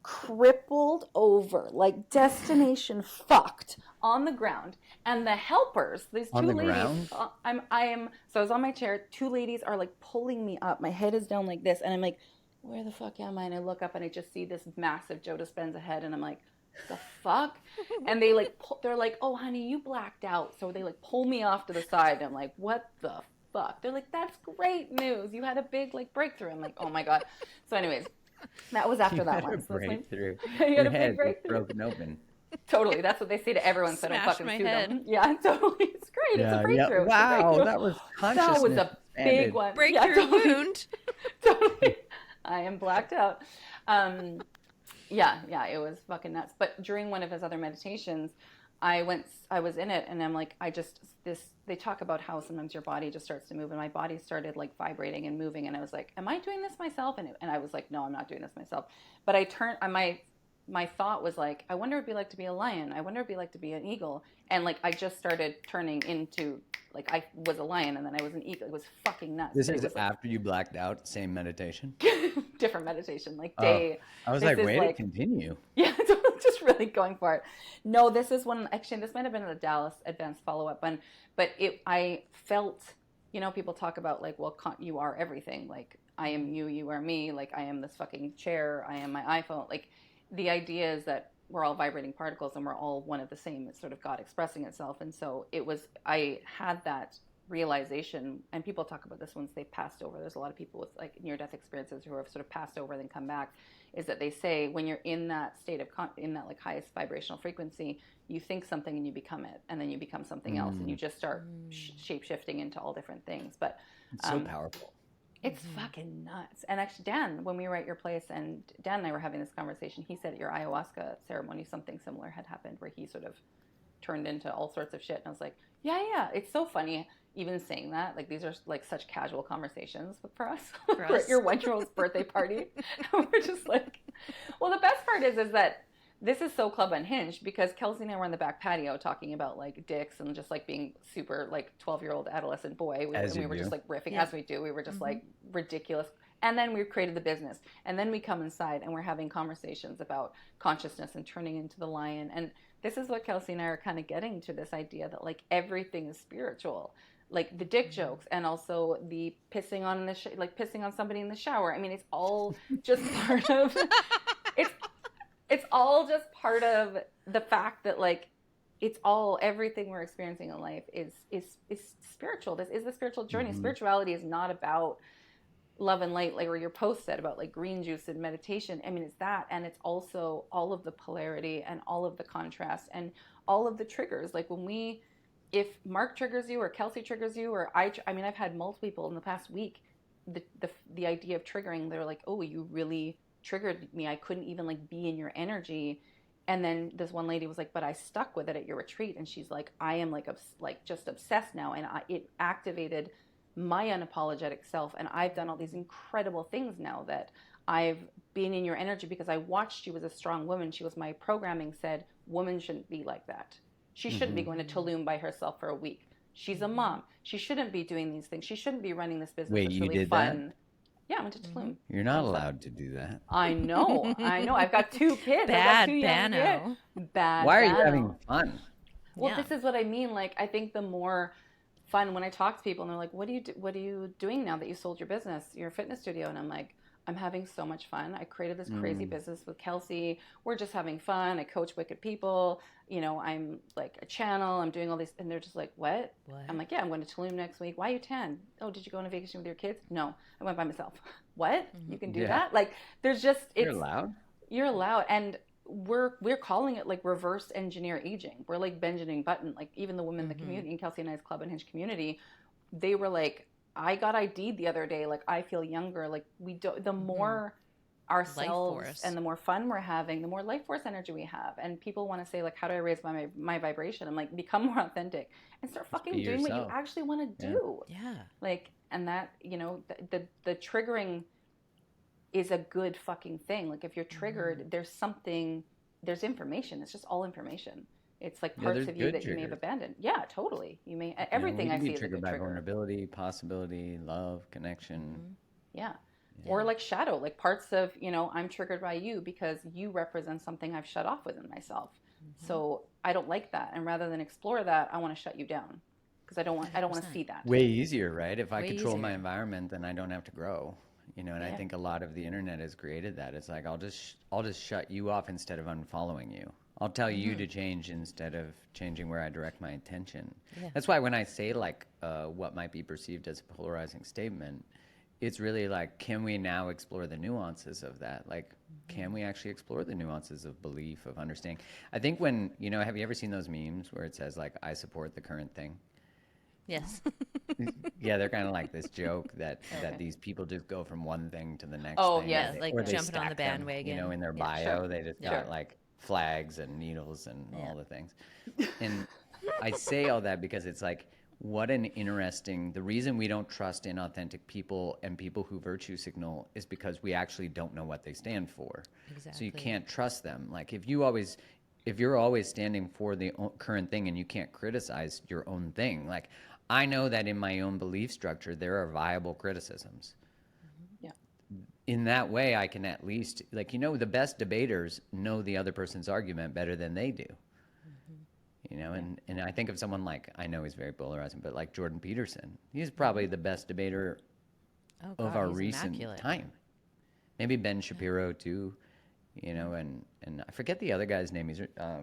crippled over, like destination fucked on the ground. And the helpers, these two ladies, so I was on my chair. 2 ladies are like pulling me up. My head is down like this. And I'm like, where the fuck am I? And I look up and I just see this massive Joe Dispenza head, and I'm like, the fuck? And they like, they're like, oh honey, you blacked out. So they like pull me off to the side. And I'm like, what the fuck? They're like, that's great news. You had a big like breakthrough. I'm like, oh my God. So anyways, that was after that one. Breakthrough. Your head was broken open. Totally. That's what they say to everyone. So I don't fucking my sue head. them. Yeah, totally. It's great. It's a breakthrough. Wow, that was consciousness. That was a big one. breakthrough wound. Totally. I am blacked out. Yeah, it was fucking nuts. But during one of his other meditations, I was in it, and I'm like, they talk about how sometimes your body just starts to move, and my body started like vibrating and moving, and I was like, am I doing this myself? And I was like, no, I'm not doing this myself. But I turned, my thought was like, I wonder what it'd be like to be a lion. I wonder what it'd be like to be an eagle. And like, I just started turning into, like, I was a lion and then I was an eagle. It was fucking nuts. This is after you blacked out, same meditation? Different meditation, like day. I was like, way to continue. Yeah, just really going for it. No, this is one, actually, this might have been the Dallas Advanced Follow-Up one, but I felt, people talk about like, well, you are everything. Like, I am you, you are me. Like, I am this fucking chair. I am my iPhone. Like, the idea is that we're all vibrating particles and we're all one of the same. It's sort of God expressing itself. And so I had that realization, and people talk about this once they've passed over. There's a lot of people with like near-death experiences who have sort of passed over and then come back, is that they say when you're in that state of, in that like highest vibrational frequency, you think something and you become it, and then you become something else, and you just start shape-shifting into all different things. But it's so powerful. It's fucking nuts. And actually, Dan, when we were at your place, and Dan and I were having this conversation, he said at your ayahuasca ceremony, something similar had happened where he sort of turned into all sorts of shit. And I was like, yeah. It's so funny even saying that. Like, these are like such casual conversations for us. For at your 1-year-old's birthday party. And we're just like, well, the best part is that this is so Club Unhinged because Kelsey and I were on the back patio talking about like dicks and just like being super like 12-year-old adolescent boy. We were just like riffing as we do. We were just like ridiculous. And then we created the business. And then we come inside and we're having conversations about consciousness and turning into the lion. And this is what Kelsey and I are kind of getting to, this idea that like everything is spiritual. Like the dick jokes and also the pissing on pissing on somebody in the shower. I mean, it's all just part of it's all just part of the fact that like it's all, everything we're experiencing in life is spiritual. This is the spiritual journey. Spirituality is not about love and light, like where your post said about like green juice and meditation. I mean, it's that, and it's also all of the polarity and all of the contrast and all of the triggers. Like if Mark triggers you or Kelsey triggers you, or I mean, I've had multiple people in the past week, the idea of triggering, they're like, oh, you really triggered me. I couldn't even like be in your energy. And then this one lady was like, but I stuck with it at your retreat. And she's like, I am like just obsessed now. And it activated my unapologetic self. And I've done all these incredible things now that I've been in your energy because I watched you as a strong woman. My programming said, women shouldn't be like that. She shouldn't be going to Tulum by herself for a week. She's a mom. She shouldn't be doing these things. She shouldn't be running this business. Wait, that's you really did fun. that? Yeah, I went to Tulum. You're not allowed to do that. I know. I've got 2 kids. Bad I've got 2 young Bano. kids. Bad Why are you Bano. having fun? Well, Yeah. this is what I mean. Like, I think the more fun when I talk to people and they're like, what are you doing now that you sold your business, your fitness studio? And I'm like, I'm having so much fun. I created this crazy business with Kelsey. We're just having fun. I coach wicked people. You know, I'm like a channel. I'm doing all these. And they're just like, what? I'm like, yeah, I'm going to Tulum next week. Why are you 10? Oh, did you go on a vacation with your kids? No, I went by myself. What? You can do that? Like, there's just, You're allowed? You're allowed. And we're calling it like reverse engineer aging. We're like Benjamin Button. Like, even the women in the community, in Kelsey and I's Club Unhinged community, they were like, I got ID'd the other day. Like, I feel younger. Like, the more ourselves and the more fun we're having, the more life force energy we have. And people want to say, like, how do I raise my vibration? I'm like, become more authentic and start fucking doing what you actually want to do. Yeah. Like, and that, you know, the triggering is a good fucking thing. Like, if you're triggered, there's information. It's just all information. It's like parts of you that you may have abandoned. Yeah, totally. You may, everything I see is a good triggered by trigger. vulnerability, possibility, love, connection. Yeah. Or like shadow, like parts of, you know, I'm triggered by you because you represent something I've shut off within myself. So I don't like that. And rather than explore that, I want to shut you down because I don't want to see that. Way easier, right? If I Way control my easier. environment, then I don't have to grow. You know, and I think a lot of the internet has created that. It's like, I'll just shut you off instead of unfollowing you. I'll tell you to change instead of changing where I direct my attention. Yeah. That's why when I say like what might be perceived as a polarizing statement, it's really like, can we now explore the nuances of that? Like, can we actually explore the nuances of belief, of understanding? I think when, you know, have you ever seen those memes where it says like, I support the current thing? Yes. Yeah, they're kind of like this joke that these people just go from one thing to the next Oh, thing. yes. Yeah, like or they jumping on stack the them, bandwagon. you know, in their bio, they just got like flags and needles and all the things. And I say all that because it's like, what an interesting, the reason we don't trust inauthentic people and people who virtue signal is because we actually don't know what they stand for. Exactly. So you can't trust them. Like if you're always standing for the current thing and you can't criticize your own thing, like I know that in my own belief structure, there are viable criticisms. Yeah. In that way, I can at least, like, you know, the best debaters know the other person's argument better than they do. You know, and I think of someone like, I know he's very polarizing, but like Jordan Peterson, he's probably the best debater of our recent time. Maybe Ben Shapiro too, you know, and I forget the other guy's name. He's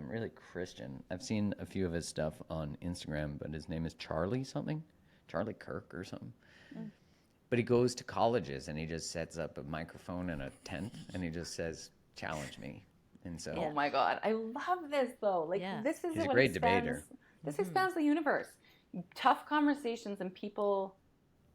really Christian. I've seen a few of his stuff on Instagram, but his name is Charlie something, Charlie Kirk or something. But he goes to colleges and he just sets up a microphone and a tent and he just says, challenge me. And so, Oh my God, I love this though. Like this is he's a what great expands, debater. This expands the universe. Tough conversations and people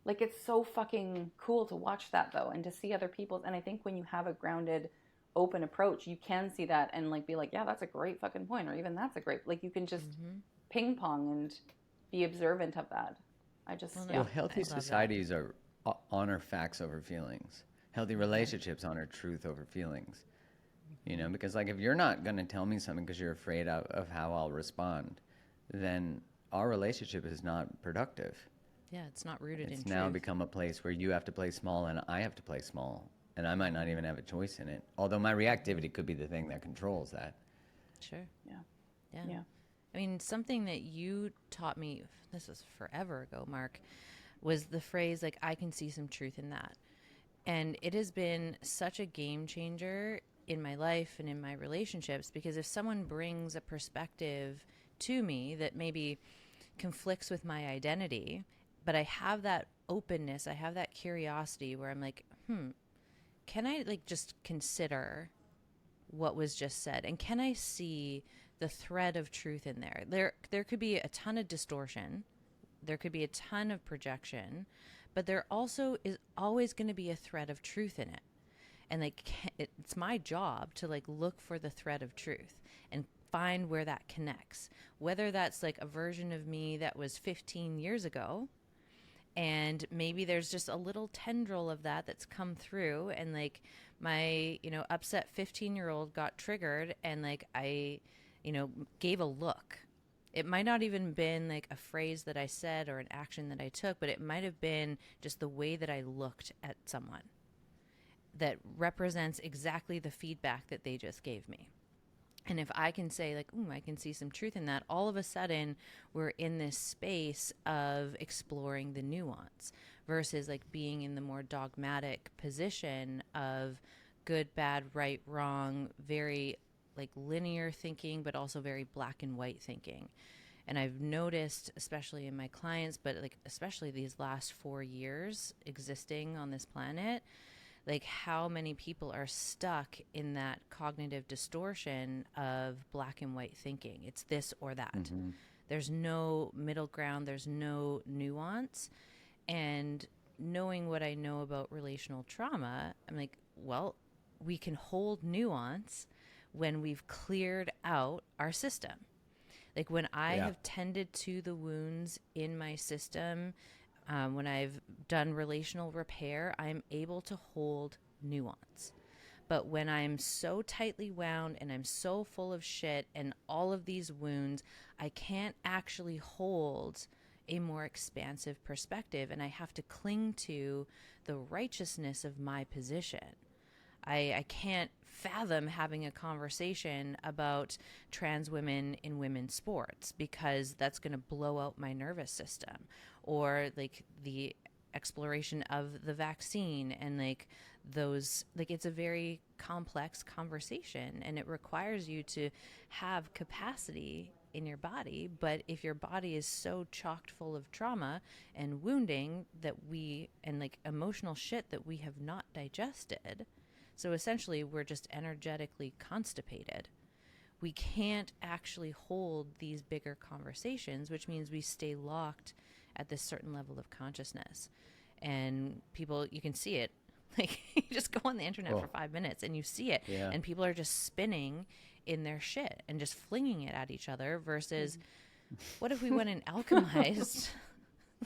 Like, it's so fucking cool to watch that, though, and to see other people's. And I think when you have a grounded, open approach, you can see that and, like, be like, yeah, that's a great fucking point, or even that's a great, like, you can just ping pong and be observant of that. Well, healthy societies are honor facts over feelings. Healthy relationships honor truth over feelings. You know, because, like, if you're not going to tell me something because you're afraid of how I'll respond, then our relationship is not productive. Yeah, it's not rooted in truth. It's now become a place where you have to play small and I have to play small, and I might not even have a choice in it. Although my reactivity could be the thing that controls that. Sure. Yeah. I mean, something that you taught me, this was forever ago, Mark, was the phrase, like, I can see some truth in that. And it has been such a game changer in my life and in my relationships, because if someone brings a perspective to me that maybe conflicts with my identity, but I have that openness, I have that curiosity where I'm like, can I, like, just consider what was just said? And can I see the thread of truth in there? There could be a ton of distortion. There could be a ton of projection, but there also is always going to be a thread of truth in it. And, like, it's my job to, like, look for the thread of truth and find where that connects. Whether that's, like, a version of me that was 15 years ago, and maybe there's just a little tendril of that that's come through, and, like, my, you know, upset 15-year-old got triggered, and, like, I, you know, gave a look. It might not even been, like, a phrase that I said or an action that I took, but it might have been just the way that I looked at someone that represents exactly the feedback that they just gave me. And if I can say, like, I can see some truth in that, all of a sudden we're in this space of exploring the nuance versus, like, being in the more dogmatic position of good, bad, right, wrong, very, like, linear thinking, but also very black and white thinking. And I've noticed, especially in my clients, but, like, especially these last 4 years existing on this planet, like, how many people are stuck in that cognitive distortion of black and white thinking. It's this or that. Mm-hmm. There's no middle ground. There's no nuance. And knowing what I know about relational trauma, I'm like, well, we can hold nuance when we've cleared out our system. Like, when I have tended to the wounds in my system, when I've done relational repair, I'm able to hold nuance. But when I'm so tightly wound and I'm so full of shit and all of these wounds, I can't actually hold a more expansive perspective, and I have to cling to the righteousness of my position. I can't fathom having a conversation about trans women in women's sports because that's going to blow out my nervous system, or, like, the exploration of the vaccine and, like, those, like, it's a very complex conversation, and it requires you to have capacity in your body. But if your body is so chocked full of trauma and wounding that and, like, emotional shit that we have not digested, so essentially we're just energetically constipated, we can't actually hold these bigger conversations, which means we stay locked at this certain level of consciousness. And people, you can see it. Like, you just go on the internet for 5 minutes and you see it. Yeah. And people are just spinning in their shit and just flinging it at each other versus what if we went and alchemized?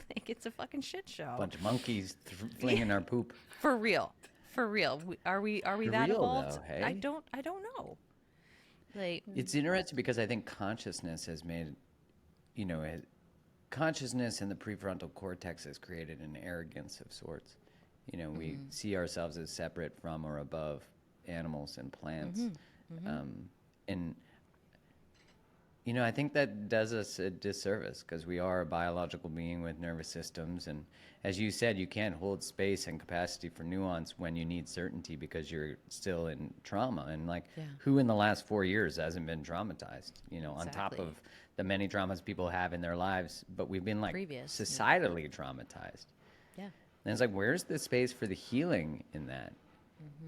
Like, it's a fucking shit show. Bunch of monkeys flinging our poop. For real. For real. Are we that real, evolved? Though, hey? I don't know. Like, it's interesting because I think consciousness has made, you know, consciousness in the prefrontal cortex has created an arrogance of sorts. You know, we see ourselves as separate from or above animals and plants. And, you know, I think that does us a disservice because we are a biological being with nervous systems. And as you said, you can't hold space and capacity for nuance when you need certainty because you're still in trauma. And, like, who in the last 4 years hasn't been traumatized, you know, on top of the many traumas people have in their lives, but we've been, like, societally traumatized. Yeah. And it's like, where's the space for the healing in that?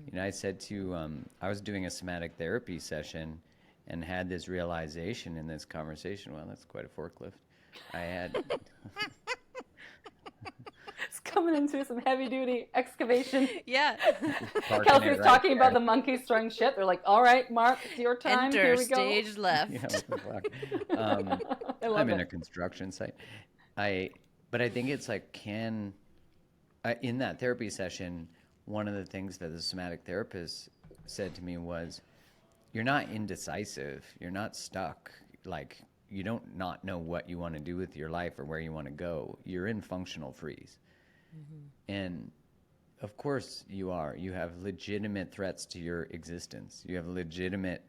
You know, I said to, I was doing a somatic therapy session and had this realization in this conversation. Well, that's quite a forklift. I had... coming into some heavy duty excavation. Yeah. Parking Kelsey's it right talking there. about the monkeys throwing shit. They're like, all right, Mark, it's your time. Enter Here we go. stage left. Yeah, what the fuck? I love I'm in it. a construction site. But I think it's like, in that therapy session, one of the things that the somatic therapist said to me was, you're not indecisive. You're not stuck. Like, you don't not know what you want to do with your life or where you want to go. You're in functional freeze. And of course you are. You have legitimate threats to your existence. You have legitimate,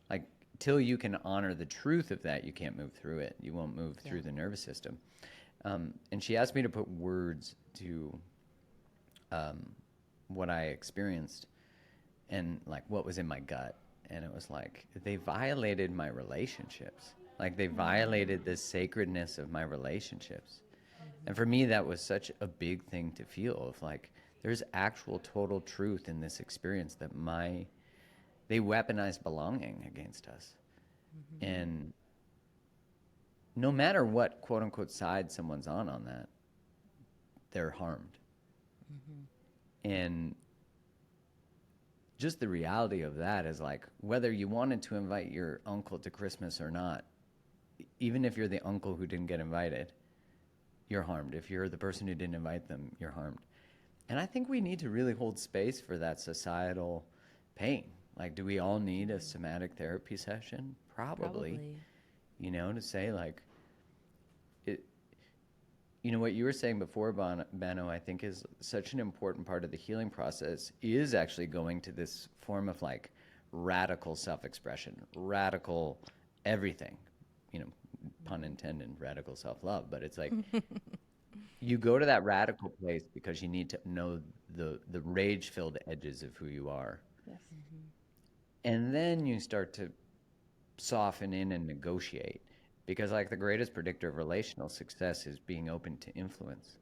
like, till you can honor the truth of that, you can't move through it. You won't move through the nervous system. And she asked me to put words to what I experienced and like what was in my gut. And it was like, they violated my relationships. Like, they violated the sacredness of my relationships. And for me, that was such a big thing to feel, of like, there's actual total truth in this experience that they weaponized belonging against us. And no matter what quote unquote side someone's on that, they're harmed. And just the reality of that is like, whether you wanted to invite your uncle to Christmas or not, even if you're the uncle who didn't get invited, you're harmed. If you're the person who didn't invite them, you're harmed. And I think we need to really hold space for that societal pain. Like, do we all need a somatic therapy session? Probably. You know, to say like, you know, what you were saying before, Bano, I think is such an important part of the healing process, is actually going to this form of like radical self-expression, radical everything, you know, pun intended, radical self-love. But it's like, you go to that radical place because you need to know the rage-filled edges of who you are. Yes. And then you start to soften in and negotiate. Because like the greatest predictor of relational success is being open to influence.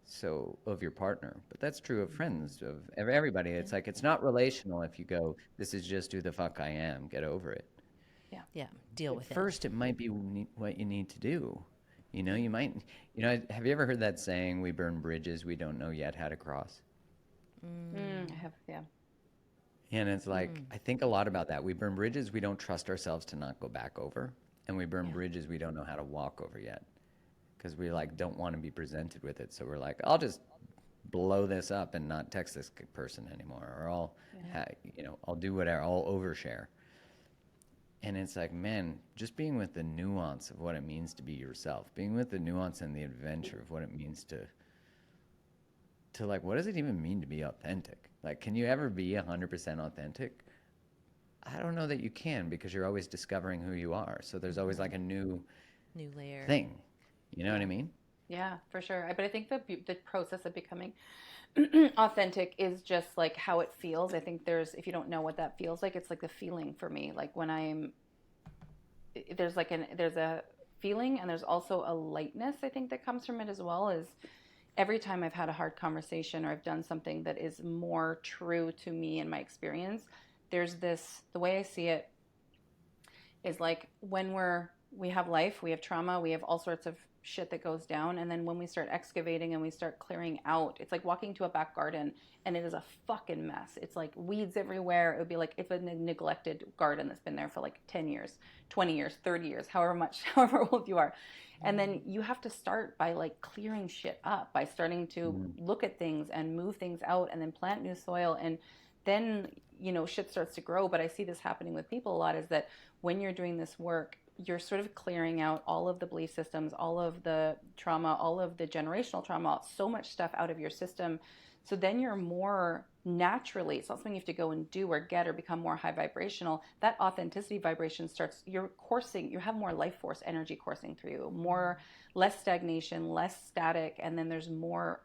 So of your partner, but that's true of friends, of everybody. It's like, it's not relational if you go, this is just who the fuck I am, get over it. Yeah. Deal with it. First, it might be what you need to do. You know, have you ever heard that saying, we burn bridges we don't know yet how to cross? I have, yeah. And it's like, I think a lot about that. We burn bridges we don't trust ourselves to not go back over. And we burn bridges we don't know how to walk over yet, because we like don't want to be presented with it. So we're like, I'll just blow this up and not text this person anymore, or I'll do whatever, I'll overshare. And it's like, man, just being with the nuance of what it means to be yourself, being with the nuance and the adventure of what it means to like, what does it even mean to be authentic? Like, can you ever be 100% authentic? I don't know that you can, because you're always discovering who you are. So there's always like a new layer thing. You know what I mean? Yeah, for sure. But I think the process of becoming authentic is just like how it feels. I think if you don't know what that feels like, it's like the feeling for me. Like when there's a feeling, and there's also a lightness, I think, that comes from it as well. Is every time I've had a hard conversation or I've done something that is more true to me and my experience, there's this, the way I see it is like, when we have life, we have trauma, we have all sorts of shit that goes down. And then when we start excavating and we start clearing out, it's like walking to a back garden and it is a fucking mess. It's like weeds everywhere. It would be like if a neglected garden that's been there for like 10 years, 20 years, 30 years, however old you are. And then you have to start by like clearing shit up, by starting to look at things and move things out and then plant new soil. And then, you know, shit starts to grow. But I see this happening with people a lot, is that when you're doing this work, you're sort of clearing out all of the belief systems, all of the trauma, all of the generational trauma, so much stuff out of your system. So then you're more naturally, it's not something you have to go and do or get or become more high vibrational. That authenticity vibration starts, you're coursing, you have more life force energy coursing through you, less stagnation, less static. And then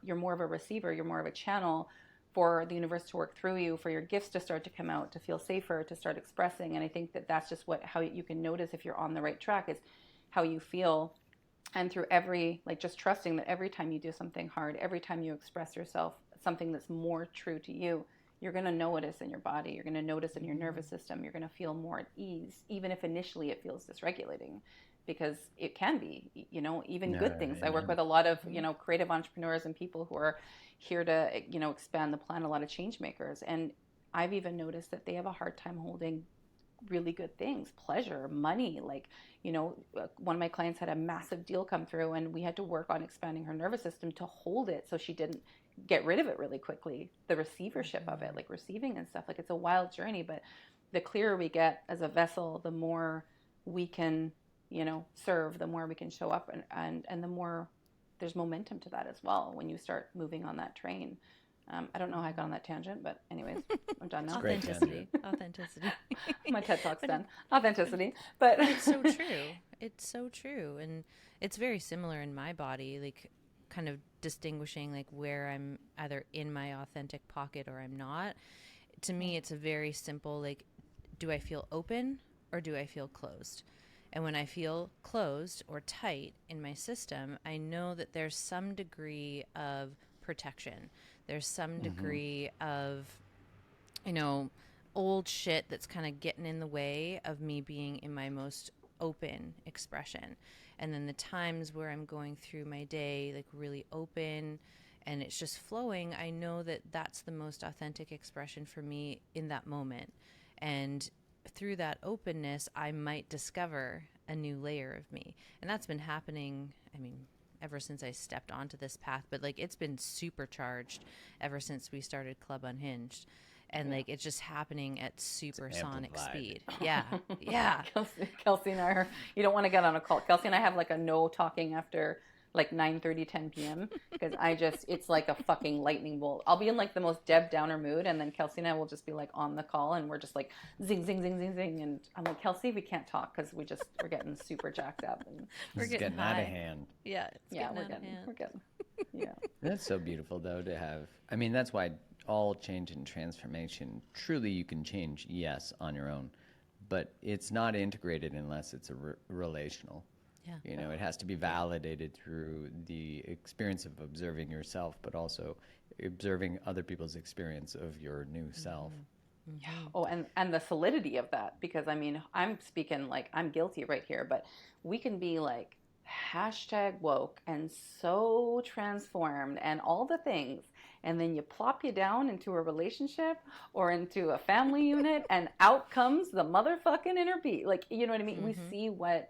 you're more of a receiver, you're more of a channel for the universe to work through you, for your gifts to start to come out, to feel safer, to start expressing. And I think that's just how you can notice if you're on the right track, is how you feel. And through just trusting that every time you do something hard, every time you express yourself, something that's more true to you, you're going to notice in your body, you're going to notice in your nervous system, you're going to feel more at ease, even if initially it feels dysregulating. because it can be, you know, even No, good things. I work amen. with a lot of, you know, creative entrepreneurs and people who are here to, you know, expand the planet, a lot of change makers. And I've even noticed that they have a hard time holding really good things, pleasure, money. Like, you know, one of my clients had a massive deal come through and we had to work on expanding her nervous system to hold it so she didn't get rid of it really quickly. The receivership of it, like receiving and stuff, like it's a wild journey, but the clearer we get as a vessel, the more we can, you know, serve, the more we can show up, and the more there's momentum to that as well when you start moving on that train. I don't know how I got on that tangent, but anyways, I'm done now. Great Authenticity. Authenticity. My TED Talk's done. Authenticity. But It's so true. It's so true. And it's very similar in my body, like kind of distinguishing like where I'm either in my authentic pocket or I'm not. To me, it's a very simple, like, do I feel open or do I feel closed? And when I feel closed or tight in my system, I know that there's some degree of protection. There's some degree of, you know, old shit that's kind of getting in the way of me being in my most open expression. And then the times where I'm going through my day, like really open and it's just flowing, I know that that's the most authentic expression for me in that moment. And through that openness, I might discover a new layer of me. And that's been happening, I mean, ever since I stepped onto this path, but like it's been supercharged ever since we started Club Unhinged. And like it's just happening at supersonic speed. Yeah. Yeah. Kelsey and I are, you don't want to get on a call. Kelsey and I have like a no talking after like 9:30, 10 p.m. because it's like a fucking lightning bolt. I'll be in like the most Deb Downer mood, and then Kelsey and I will just be like on the call, and we're just like zing, zing, zing, zing, zing. And I'm like, Kelsey, we can't talk because we're getting super jacked up. And It's getting out of hand. Yeah. we're getting. Yeah. That's so beautiful, though, to have. I mean, that's why all change and transformation, truly you can change, yes, on your own. But it's not integrated unless it's a relational. Yeah. You know, it has to be validated through the experience of observing yourself, but also observing other people's experience of your new self. Yeah. Oh, and the solidity of that, because I mean, I'm speaking like I'm guilty right here, but we can be like #woke and so transformed and all the things, and then you plop you down into a relationship or into a family unit, and out comes the motherfucking inner beat. Like, you know what I mean? We see what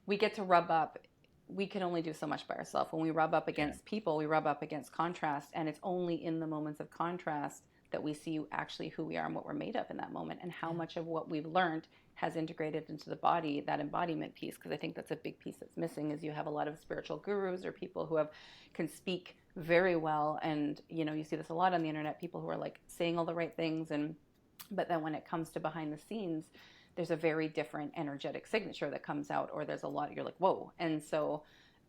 we get to rub up. We can only do so much by ourselves. When we rub up against people, we rub up against contrast, and it's only in the moments of contrast that we see actually who we are and what we're made of in that moment, and how much of what we've learned has integrated into the body, that embodiment piece. Because I think that's a big piece that's missing, is you have a lot of spiritual gurus or people who can speak very well, and you know, you see this a lot on the internet, people who are like saying all the right things, but then when it comes to behind the scenes, there's a very different energetic signature that comes out, or there's a lot, you're like, whoa. And so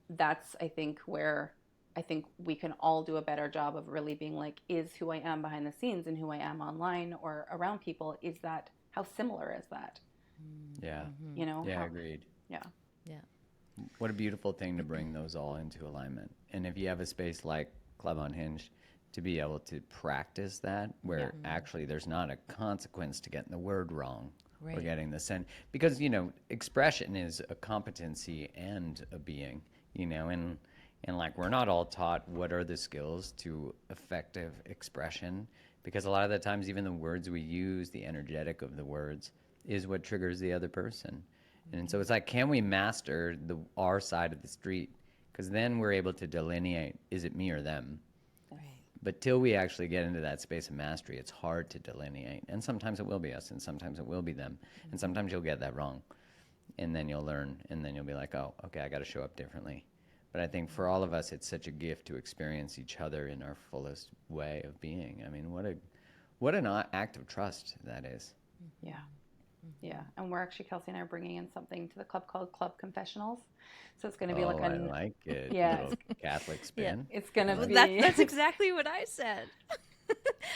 that's, I think, where I think we can all do a better job of really being like, is who I am behind the scenes and who I am online or around people, is that, how similar is that? Yeah. You know? Yeah, agreed. Yeah. Yeah. What a beautiful thing to bring those all into alignment. And if you have a space like Club Unhinged, to be able to practice that, where actually there's not a consequence to getting the word wrong. Right. Or getting the sense, because, you know, expression is a competency and a being, you know, and like we're not all taught what are the skills to effective expression, because a lot of the times even the words we use, the energetic of the words, is what triggers the other person. And so it's like, can we master our side of the street? Because then we're able to delineate, is it me or them? But till we actually get into that space of mastery, it's hard to delineate. And sometimes it will be us, and sometimes it will be them. And sometimes you'll get that wrong. And then you'll learn, and then you'll be like, oh, okay, I got to show up differently. But I think for all of us, it's such a gift to experience each other in our fullest way of being. I mean, what an act of trust that is. Yeah. Yeah. And we're actually, Kelsey and I are bringing in something to the club called Club Confessionals. So it's going to be like I like it. Yeah. Little Catholic spin. It's going to be. That's exactly what I said.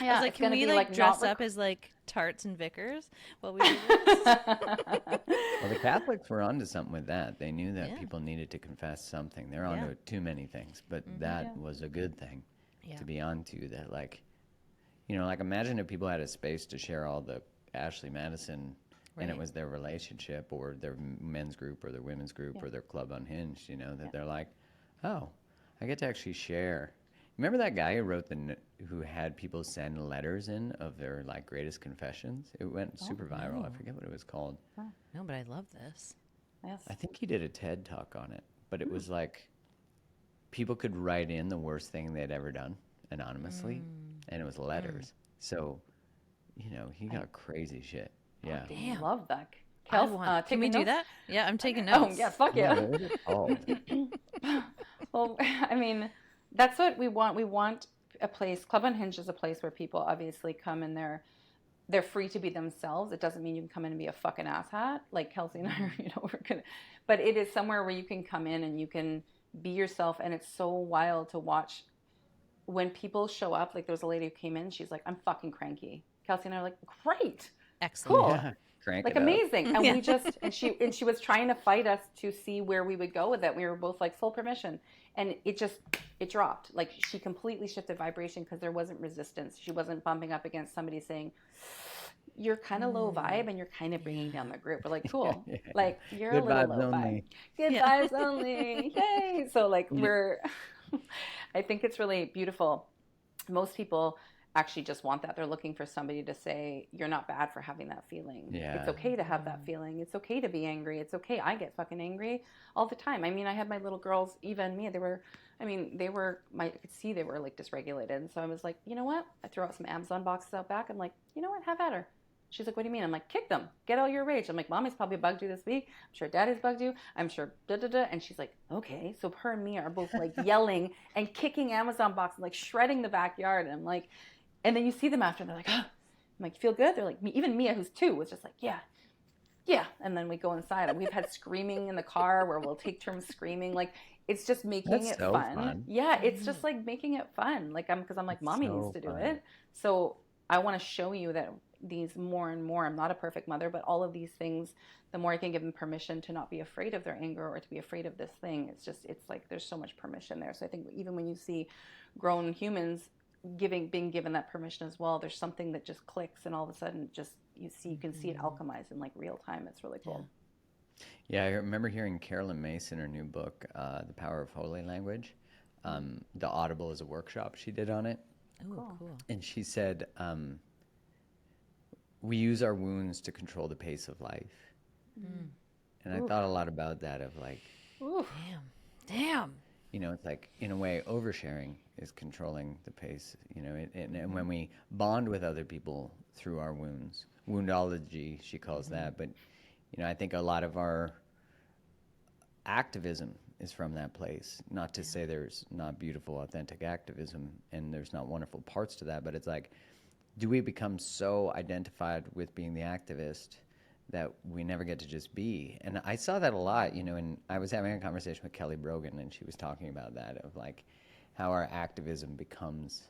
I was like, can we like dress up as like tarts and vicars while we do this? Well, the Catholics were onto something with that. They knew that people needed to confess something. They're onto too many things, but that was a good thing to be onto. That, like, you know, like imagine if people had a space to share all the Ashley Madison and it Right. was their relationship or their men's group or their women's group or their Club Unhinged, you know, that they're like, oh, I get to actually share. Remember that guy who wrote who had people send letters in of their like greatest confessions? It went super viral. I forget what it was called. No, but I love this. Yes. I think he did a TED talk on it, but it was like people could write in the worst thing they'd ever done anonymously, and it was letters. So, you know, he got crazy shit. Yeah. Damn. Love that. Can we do that? Yeah, I'm taking Oh, notes. yeah, fuck yeah. What was it called? Well, I mean, that's what we want. We want a place. Club Unhinged is a place where people obviously come and they're free to be themselves. It doesn't mean you can come in and be a fucking asshat like Kelsey and I are. You know, but it is somewhere where you can come in and you can be yourself. And it's so wild to watch when people show up. Like there was a lady who came in. She's like, I'm fucking cranky. Kelsey and I are like, great, Excellent. cool. Yeah. Crank Like it up. amazing. And we just and she was trying to fight us to see where we would go with it. We were both like full permission. And it dropped. Like she completely shifted vibration because there wasn't resistance. She wasn't bumping up against somebody saying, you're kind of low vibe and you're kind of bringing down the group. We're like, cool. Like you're Good a little vibes low only. vibe. Good vibes only. Yay. So like I think it's really beautiful. Most people actually just want that. They're looking for somebody to say, you're not bad for having that feeling. Yeah. It's okay to have that feeling. It's okay to be angry. It's okay. I get fucking angry all the time. I mean, I had my little girls, even me, I could see they were like dysregulated. And so I was like, you know what? I throw out some Amazon boxes out back. I'm like, you know what? Have at her. She's like, what do you mean? I'm like, kick them. Get all your rage. I'm like, mommy's probably bugged you this week. I'm sure daddy's bugged you. I'm sure da-da-da. And she's like, okay. So her and me are both like yelling and kicking Amazon boxes, like shredding the backyard. And I'm like, and then you see them after, and they're like, oh. I'm like, you feel good? They're like, even Mia, who's 2, was just like, yeah. And then we go inside. And we've had screaming in the car where we'll take turns screaming. Like, it's just making That's it so fun. fun. Yeah, it's just like making it fun. Like, because I'm like, mommy so needs to do fun. it. So I want to show you that these more and more, I'm not a perfect mother, but all of these things, the more I can give them permission to not be afraid of their anger or to be afraid of this thing, it's like there's so much permission there. So I think even when you see grown humans being given that permission as well, there's something that just clicks, and all of a sudden you can see it alchemize in like real time. It's really cool. Yeah, I remember hearing Carolyn Mason, her new book, The Power of Holy Language. The Audible is a workshop she did on it. Oh, cool. And she said, we use our wounds to control the pace of life. And I thought a lot about that of like, Damn. you know, it's like, in a way, oversharing is controlling the pace, you know, and when we bond with other people through our wounds, woundology, she calls that, but, you know, I think a lot of our activism is from that place. Not to say there's not beautiful, authentic activism and there's not wonderful parts to that, but it's like, do we become so identified with being the activist that we never get to just be? And I saw that a lot, you know, and I was having a conversation with Kelly Brogan, and she was talking about that, of like how our activism becomes,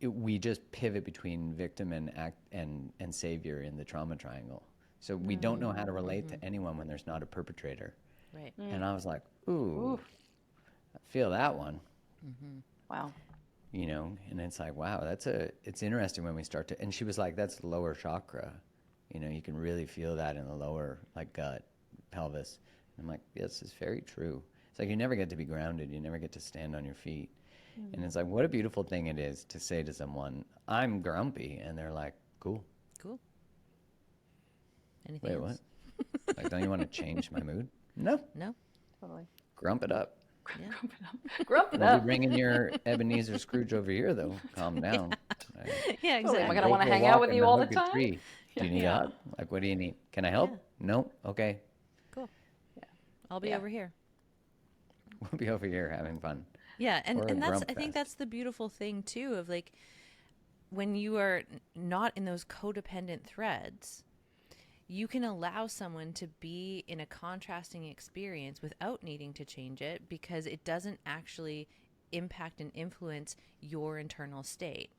we just pivot between victim and savior in the trauma triangle. So we don't know how to relate to anyone when there's not a perpetrator. Right. And I was like, ooh, I feel that one. Wow. You know, and it's like, wow, it's interesting when we start to, and she was like, that's the lower chakra. You know, you can really feel that in the lower, like, gut, pelvis. And I'm like, yes, it's very true. It's like you never get to be grounded. You never get to stand on your feet. And it's like, what a beautiful thing it is to say to someone, I'm grumpy. And they're like, cool. Cool. Anything Wait, else? what? Like, don't you want to change my mood? No. No? Totally. Grump it up. Yeah. Grump it Don't be up. bringing your Ebenezer Scrooge over here, though. Calm down. Right. Yeah, Totally. Am I exactly. gonna want to Go for a hang out walk with and you all the hug a time? tree. Do you need a hug? Like, what do you need? Can I help? Yeah. No? Okay. Cool. I'll be Yeah. over here. We'll be over here having fun. Yeah, and Or a that's grump I think fest. that's the beautiful thing too of like when you are not in those codependent threads, you can allow someone to be in a contrasting experience without needing to change it because it doesn't actually impact and influence your internal state.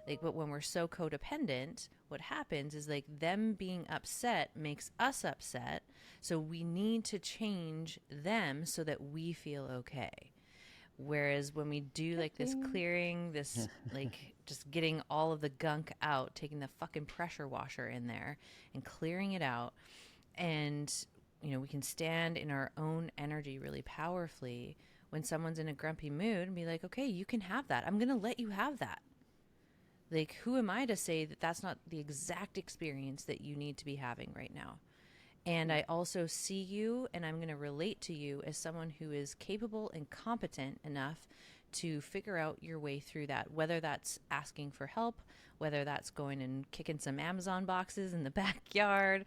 Like, but when we're so codependent, what happens is like them being upset makes us upset. So we need to change them so that we feel okay. Whereas when we do like this clearing, this like just getting all of the gunk out, taking the fucking pressure washer in there and clearing it out, and we can stand in our own energy really powerfully when someone's in a grumpy mood and be like, okay, you can have that. I'm going to let you have that. Like, who am I to say that that's not the exact experience that you need to be having right now? And I also see you, and I'm going to relate to you as someone who is capable and competent enough to figure out your way through that, whether that's asking for help, whether that's going and kicking some Amazon boxes in the backyard,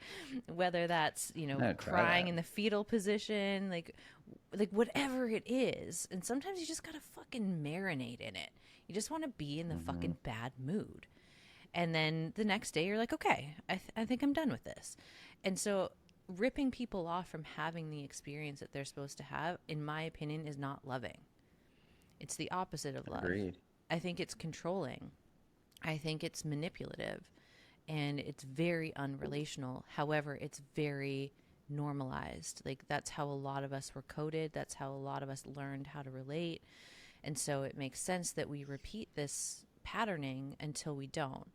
whether that's, crying in the fetal position, like whatever it is. And sometimes you just got to fucking marinate in it. You just want to be in the fucking bad mood. And then the next day you're like, okay, I think I'm done with this. And so ripping people off from having the experience that they're supposed to have, in my opinion, is not loving. It's the opposite of love. Agreed. I think it's controlling. I think it's manipulative. And it's very unrelational. However, it's very normalized. Like, that's how a lot of us were coded. That's how a lot of us learned how to relate. And so it makes sense that we repeat this patterning until we don't.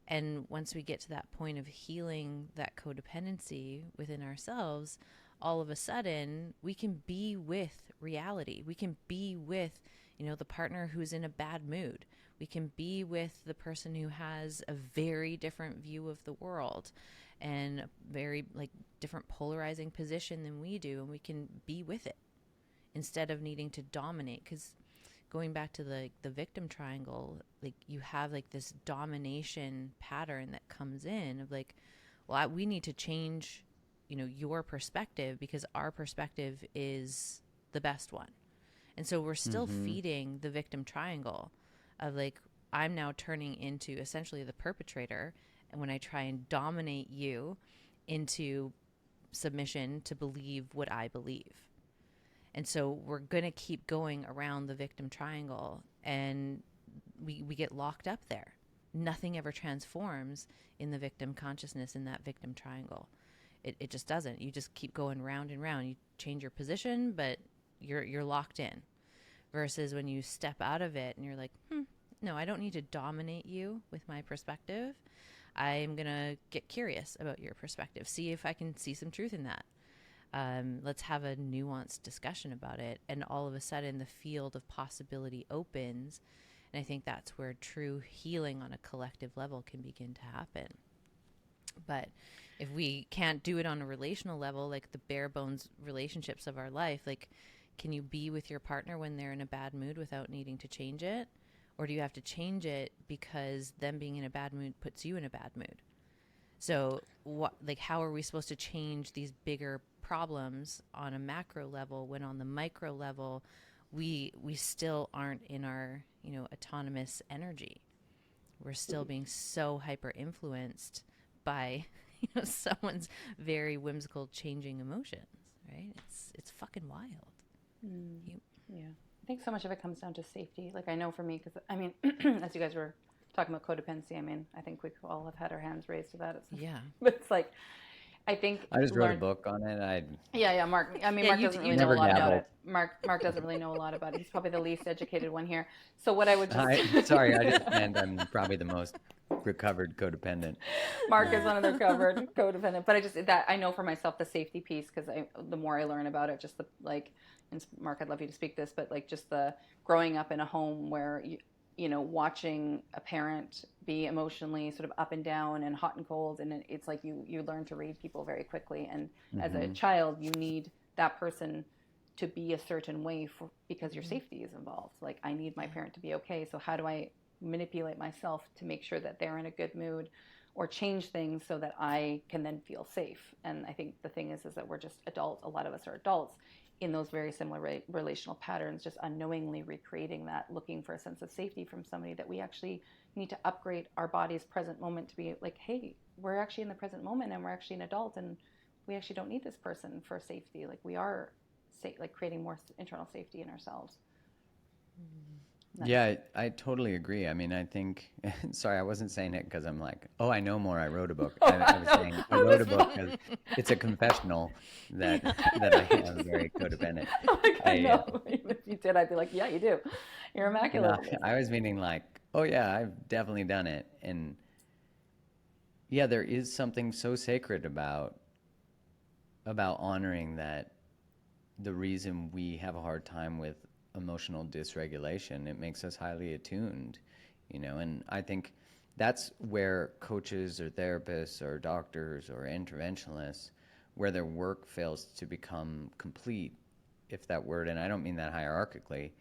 And once we get to that point of healing that codependency within ourselves, all of a sudden we can be with reality. We can be with, the partner who's in a bad mood. We can be with the person who has a very different view of the world and a very different polarizing position than we do. And we can be with it instead of needing to dominate. Because going back to the victim triangle, you have this domination pattern that comes in of we need to change, your perspective because our perspective is the best one. And so we're still feeding the victim triangle of I'm now turning into essentially the perpetrator. And when I try and dominate you into submission to believe what I believe. And so we're going to keep going around the victim triangle, and we get locked up there. Nothing ever transforms in the victim consciousness in that victim triangle. It just doesn't. You just keep going round and round. You change your position, but you're locked in. Versus when you step out of it and you're like, no, I don't need to dominate you with my perspective. I'm going to get curious about your perspective. See if I can see some truth in that. Let's have a nuanced discussion about it. And all of a sudden the field of possibility opens. And I think that's where true healing on a collective level can begin to happen. But if we can't do it on a relational level, like the bare bones relationships of our life, can you be with your partner when they're in a bad mood without needing to change it? Or do you have to change it because them being in a bad mood puts you in a bad mood? So how are we supposed to change these bigger problems on a macro level when on the micro level we still aren't in our autonomous energy? We're still being so hyper influenced by someone's very whimsical changing emotions, right? It's fucking wild. Yeah, I think so much of it comes down to safety. I know for me, because as you guys were talking about codependency, I think we all have had our hands raised to that. But it's I think I just wrote a book on it. Yeah, Mark. Mark doesn't really know a lot about it. Mark doesn't really know a lot about it. He's probably the least educated one here. So what I would just sorry, I just meant I'm probably the most recovered codependent. Mark is one of the recovered codependent, but I know for myself the safety piece, because the more I learn about it, just and Mark, I'd love you to speak this, but just the growing up in a home where watching a parent be emotionally sort of up and down and hot and cold, and it's you learn to read people very quickly, and as a child you need that person to be a certain way because your safety is involved. I need my parent to be okay, so how do I manipulate myself to make sure that they're in a good mood, or change things so that I can then feel safe? And I think the thing is that we're just adults. A lot of us are adults in those very similar relational patterns, just unknowingly recreating that, looking for a sense of safety from somebody, that we actually need to upgrade our body's present moment to be hey, we're actually in the present moment, and we're actually an adult, and we actually don't need this person for safety. We are creating more internal safety in ourselves. Nice. Yeah, I totally agree. I mean, I think, sorry, I wasn't saying it because I'm like, oh, I know more, I wrote a book. I was saying I wrote a book because it's a confessional that I am very codependent. I know. If you did, I'd be like, yeah, you do. You're immaculate. No, I was meaning like, oh yeah, I've definitely done it. And yeah, there is something so sacred about honoring that the reason we have a hard time with emotional dysregulation, it makes us highly attuned, and I think that's where coaches or therapists or doctors or interventionalists, where their work fails to become complete, if that word, and I don't mean that hierarchically,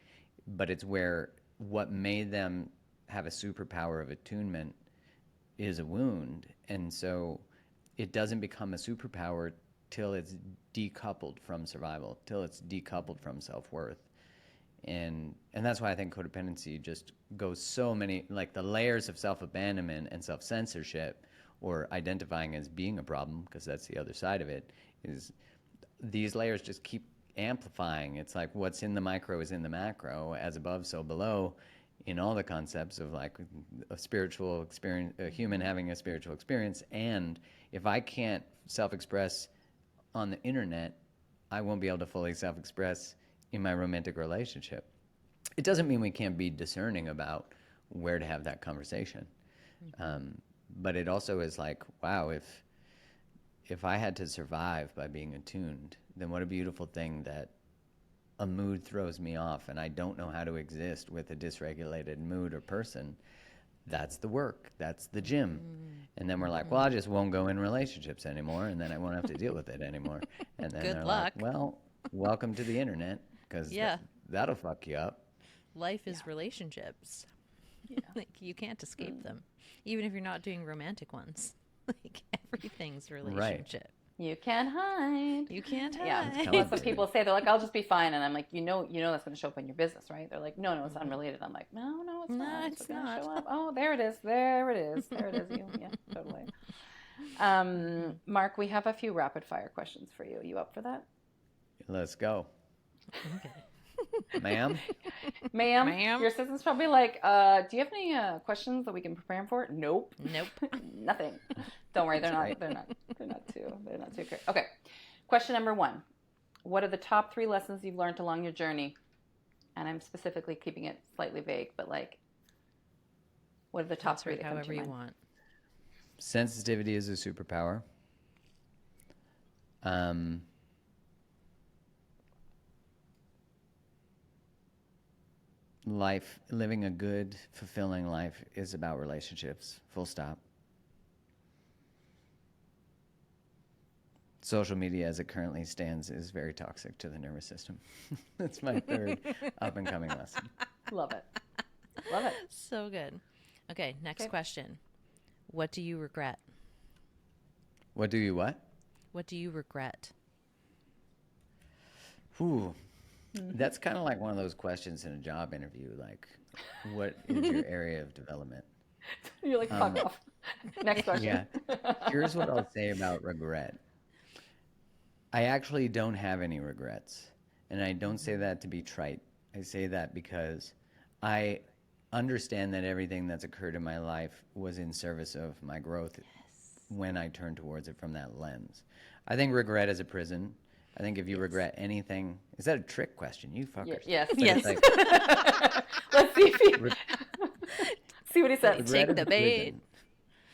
but it's where what made them have a superpower of attunement is a wound, and so it doesn't become a superpower till it's decoupled from survival, till it's decoupled from self-worth. And that's why I think codependency just goes so many, like the layers of self-abandonment and self-censorship, or identifying as being a problem, because that's the other side of it, is these layers just keep amplifying. It's like what's in the micro is in the macro, as above, so below, in all the concepts of like a spiritual experience, a human having a spiritual experience. And if I can't self-express on the internet, I won't be able to fully self-express in my romantic relationship. It doesn't mean we can't be discerning about where to have that conversation. But it also is like, wow, if I had to survive by being attuned, then what a beautiful thing that a mood throws me off and I don't know how to exist with a dysregulated mood or person. That's the work. That's the gym. And then we're like, well, I just won't go in relationships anymore, and then I won't have to deal with it anymore. And then Good they're luck. like, well, welcome to the internet, because that'll fuck you up. Life is relationships. Like, you can't escape them, even if you're not doing romantic ones. Like, everything's relationship. You can't hide. You can't hide. Yeah, that's what people say. They're like, I'll just be fine. And I'm like, you know that's going to show up in your business, right? They're like, no, it's unrelated. I'm like, no, it's No, not. it's gonna not. show up. Oh, there it is. There it is. You. Yeah, totally. Mark, we have a few rapid fire questions for you. You up for that? Let's go. Okay. Ma'am? Ma'am? Your assistant's probably like, do you have any questions that we can prepare him for? Nope. Nothing. Don't worry, they're not too crazy. Okay. Question number 1. What are the top 3 lessons you've learned along your journey? And I'm specifically keeping it slightly vague, but like, what are the top 3 that come to however your you mind? want. Sensitivity is a superpower. Living a good, fulfilling life is about relationships, full stop. Social media as it currently stands is very toxic to the nervous system. That's my third up and coming lesson. Love it. So good. Okay, next question. What do you regret? What do you what? What do you regret? Ooh. That's kind of like one of those questions in a job interview, like, what is your area of development? You're like, fuck off. Next question. Yeah. Here's what I'll say about regret. I actually don't have any regrets. And I don't say that to be trite. I say that because I understand that everything that's occurred in my life was in service of my growth when I turned towards it from that lens. I think regret is a prison. I think if you regret anything, is that a trick question? You fuckers. Yes. Like, Let's see if see what he says. Take the bait.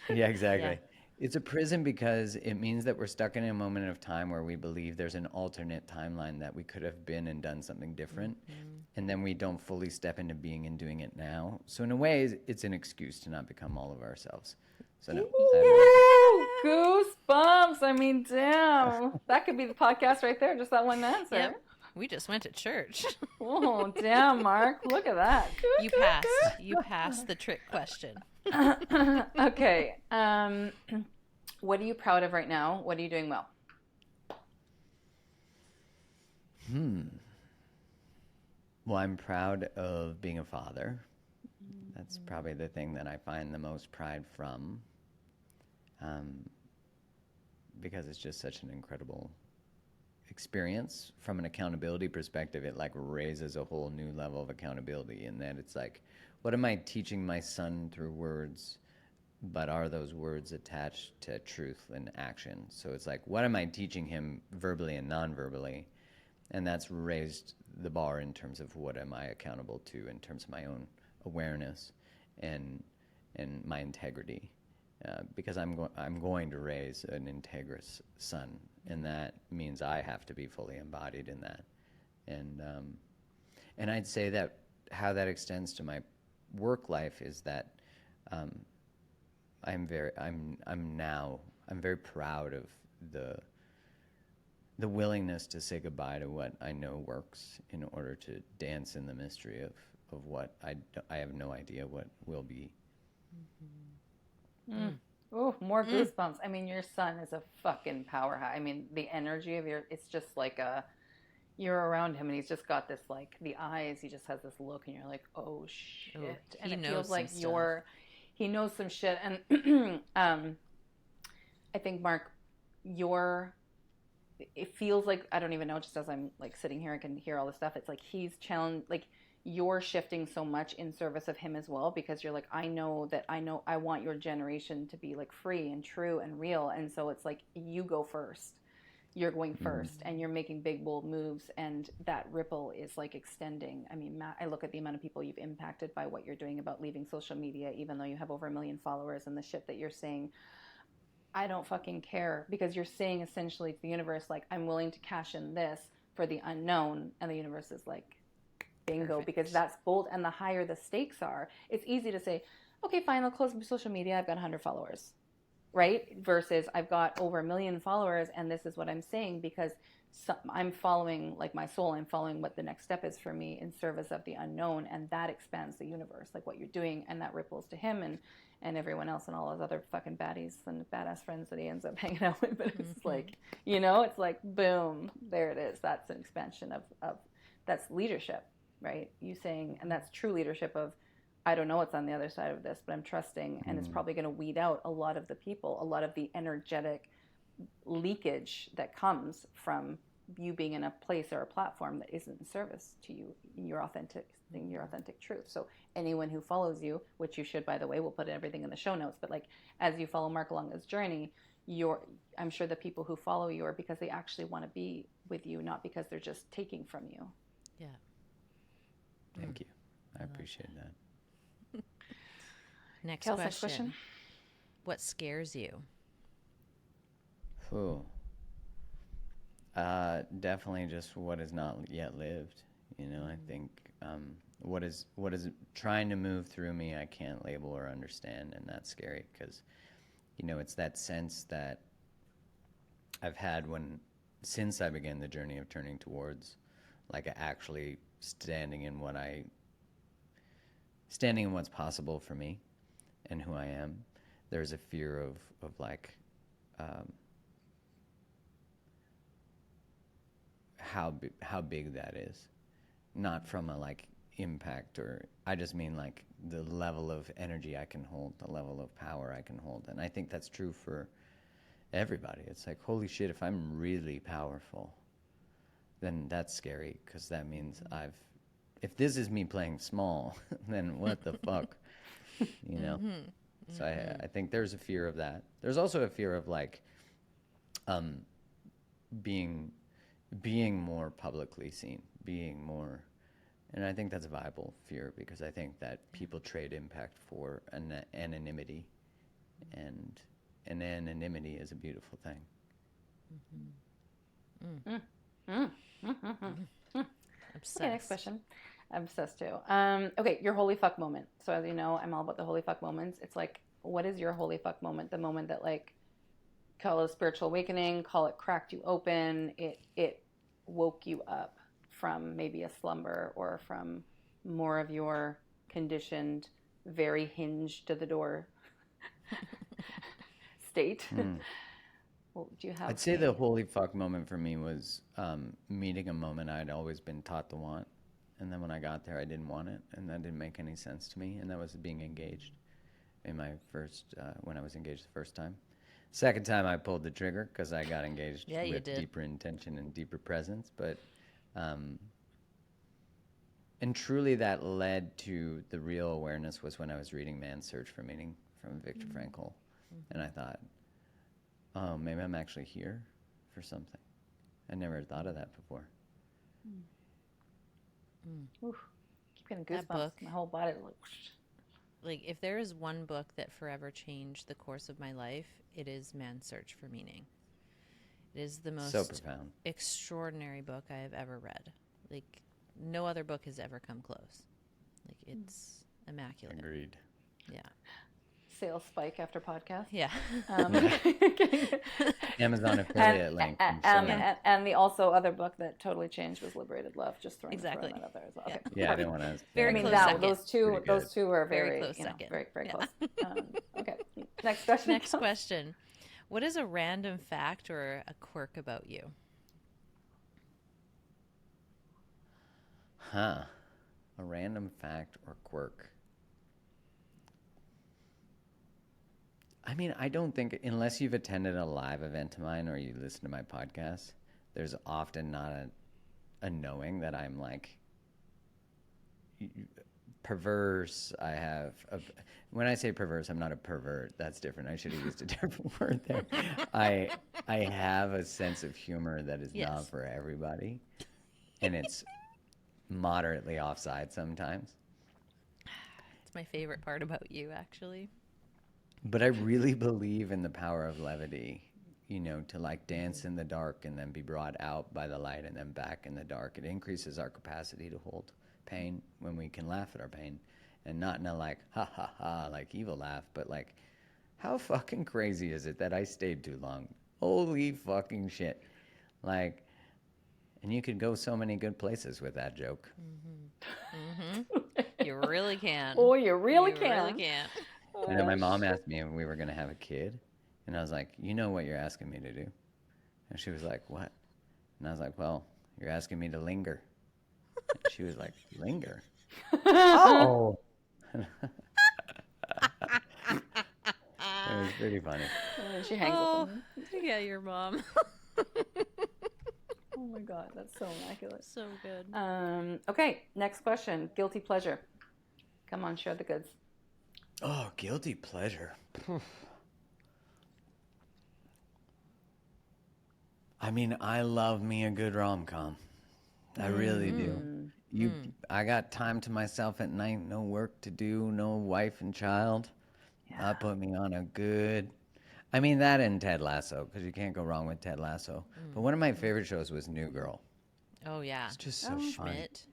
Yeah, exactly. Yeah. It's a prison because it means that we're stuck in a moment of time where we believe there's an alternate timeline that we could have been and done something different. And then we don't fully step into being and doing it now. So in a way, it's an excuse to not become all of ourselves. So no. Ooh, goosebumps. I mean, damn. That could be the podcast right there. Just that one answer. Yep. We just went to church. Oh, damn, Mark. Look at that. You passed. You passed the trick question. Okay. What are you proud of right now? What are you doing well? Well, I'm proud of being a father. That's probably the thing that I find the most pride from, because it's just such an incredible experience from an accountability perspective, it like raises a whole new level of accountability in that it's like, what am I teaching my son through words, but are those words attached to truth and action? So it's like, what am I teaching him verbally and non-verbally? And that's raised the bar in terms of what am I accountable to in terms of my own awareness and my integrity. Because I'm going to raise an integrous son, and that means I have to be fully embodied in that. And I'd say that how that extends to my work life is that I'm very proud of the willingness to say goodbye to what I know works in order to dance in the mystery of what I have no idea what will be. Oh, more goosebumps. I mean, your son is a fucking powerhouse. I mean, the energy of it's just like you're around him and he's just got this, like, the eyes, he just has this look and you're like, oh shit. Oh, and he it knows feels like some he knows some shit. And I think, Mark, it feels like, I don't even know, just as I'm like sitting here, I can hear all this stuff. It's like he's challenged, like you're shifting so much in service of him as well, because you're like, I want your generation to be like free and true and real. And so it's like, you go first, you're going first, and you're making big, bold moves. And that ripple is like extending. I mean, Matt, I look at the amount of people you've impacted by what you're doing about leaving social media, even though you have over 1 million followers, and the shit that you're saying. I don't fucking care, because you're saying essentially to the universe, like, I'm willing to cash in this for the unknown. And the universe is like, bingo. Perfect. Because that's bold. And the higher the stakes are, it's easy to say, okay, fine, I'll close my social media, I've got 100 followers, right? Versus I've got over 1 million followers, and this is what I'm saying, because I'm following, like, my soul, I'm following what the next step is for me in service of the unknown. And that expands the universe, like what you're doing, and that ripples to him and everyone else and all those other fucking baddies and badass friends that he ends up hanging out with. But it's like, it's like, boom, there it is. That's an expansion of that's leadership, right? You saying, and that's true leadership of, I don't know what's on the other side of this, but I'm trusting, and it's probably going to weed out a lot of the people, a lot of the energetic leakage that comes from you being in a place or a platform that isn't in service to you in your authentic truth. So anyone who follows you, which you should, by the way, we'll put everything in the show notes, but like, as you follow Mark along this journey, I'm sure the people who follow you are because they actually want to be with you, not because they're just taking from you. Yeah. Thank you. I appreciate that. Next Kelsey, question. What scares you? Oh, definitely just what is not yet lived. I think what is trying to move through me, I can't label or understand, and that's scary because, it's that sense that I've had since I began the journey of turning towards, like, actually standing in what's possible for me and who I am. There's a fear of like, how big that is, not from a like impact, or I just mean like the level of energy I can hold, the level of power I can hold. And I think that's true for everybody. It's like, holy shit, if I'm really powerful, then that's scary, because that means if this is me playing small, then what the fuck, So I think there's a fear of that. There's also a fear of like being more publicly seen, being more, and I think that's a viable fear, because I think that people trade impact for anonymity, and anonymity is a beautiful thing. Obsessed. Okay, next question. I'm obsessed too. Okay, your holy fuck moment. So as you know, I'm all about the holy fuck moments. It's like, what is your holy fuck moment? The moment that, like, call it a spiritual awakening, call it cracked you open, it woke you up from maybe a slumber, or from more of your conditioned, very hinged to the door state. Well, do you have? I'd say the holy fuck moment for me was meeting a moment I'd always been taught to want, and then when I got there, I didn't want it, and that didn't make any sense to me, and that was being engaged in my first, when I was engaged the first time. Second time I pulled the trigger because I got engaged Yeah, you with did. deeper intention and deeper presence. But, and truly that led to the real awareness was when I was reading Man's Search for Meaning from Viktor Frankl. And I thought, oh, maybe I'm actually here for something. I never thought of that before. Oof. Keep getting That goosebumps. book. My whole body like, whoosh. Like, if there is one book that forever changed the course of my life, it is Man's Search for Meaning. It is the most So profound. extraordinary book I have ever read. Like, no other book has ever come close. Like, it's immaculate. Agreed. Yeah. Sales spike after podcast. Yeah. Amazon affiliate link. And the also other book that totally changed was Liberated Love. Just throwing Exactly. that out there as well. Yeah. Okay. Yeah, I didn't want to. Very I mean, close that, second. Pretty those good. two are Very very, close second. very, very Yeah. close. Okay. Next question. Next question. What is a random fact or a quirk about you? Huh. A random fact or quirk. I mean, I don't think, unless you've attended a live event of mine or you listen to my podcast, there's often not a knowing that I'm like perverse. When I say perverse, I'm not a pervert. That's different. I should have used a different word there. I have a sense of humor that is not Yes. for everybody. And it's moderately offside sometimes. It's my favorite part about you, actually. But I really believe in the power of levity, to like dance in the dark and then be brought out by the light and then back in the dark. It increases our capacity to hold pain when we can laugh at our pain, and not in a like, ha ha ha, like evil laugh, but like, how fucking crazy is it that I stayed too long? Holy fucking shit. Like, and you could go so many good places with that joke. You really can. Oh, you really You can. really can. And then my mom asked me if we were going to have a kid. And I was like, you know what you're asking me to do? And she was like, what? And I was like, well, you're asking me to linger. And she was like, linger? Oh! It was pretty funny. And she hangs Oh, up on me. yeah, your mom. Oh my God, that's so immaculate. So good. Okay, next question. Guilty pleasure. Come on, share the goods. Oh, guilty pleasure. I mean, I love me a good rom-com. I really do. I got time to myself at night, no work to do, no wife and child. I put me on a good... I mean, that and Ted Lasso, because you can't go wrong with Ted Lasso. But one of my favorite shows was New Girl. Oh, yeah. It's just so funny. Schmidt.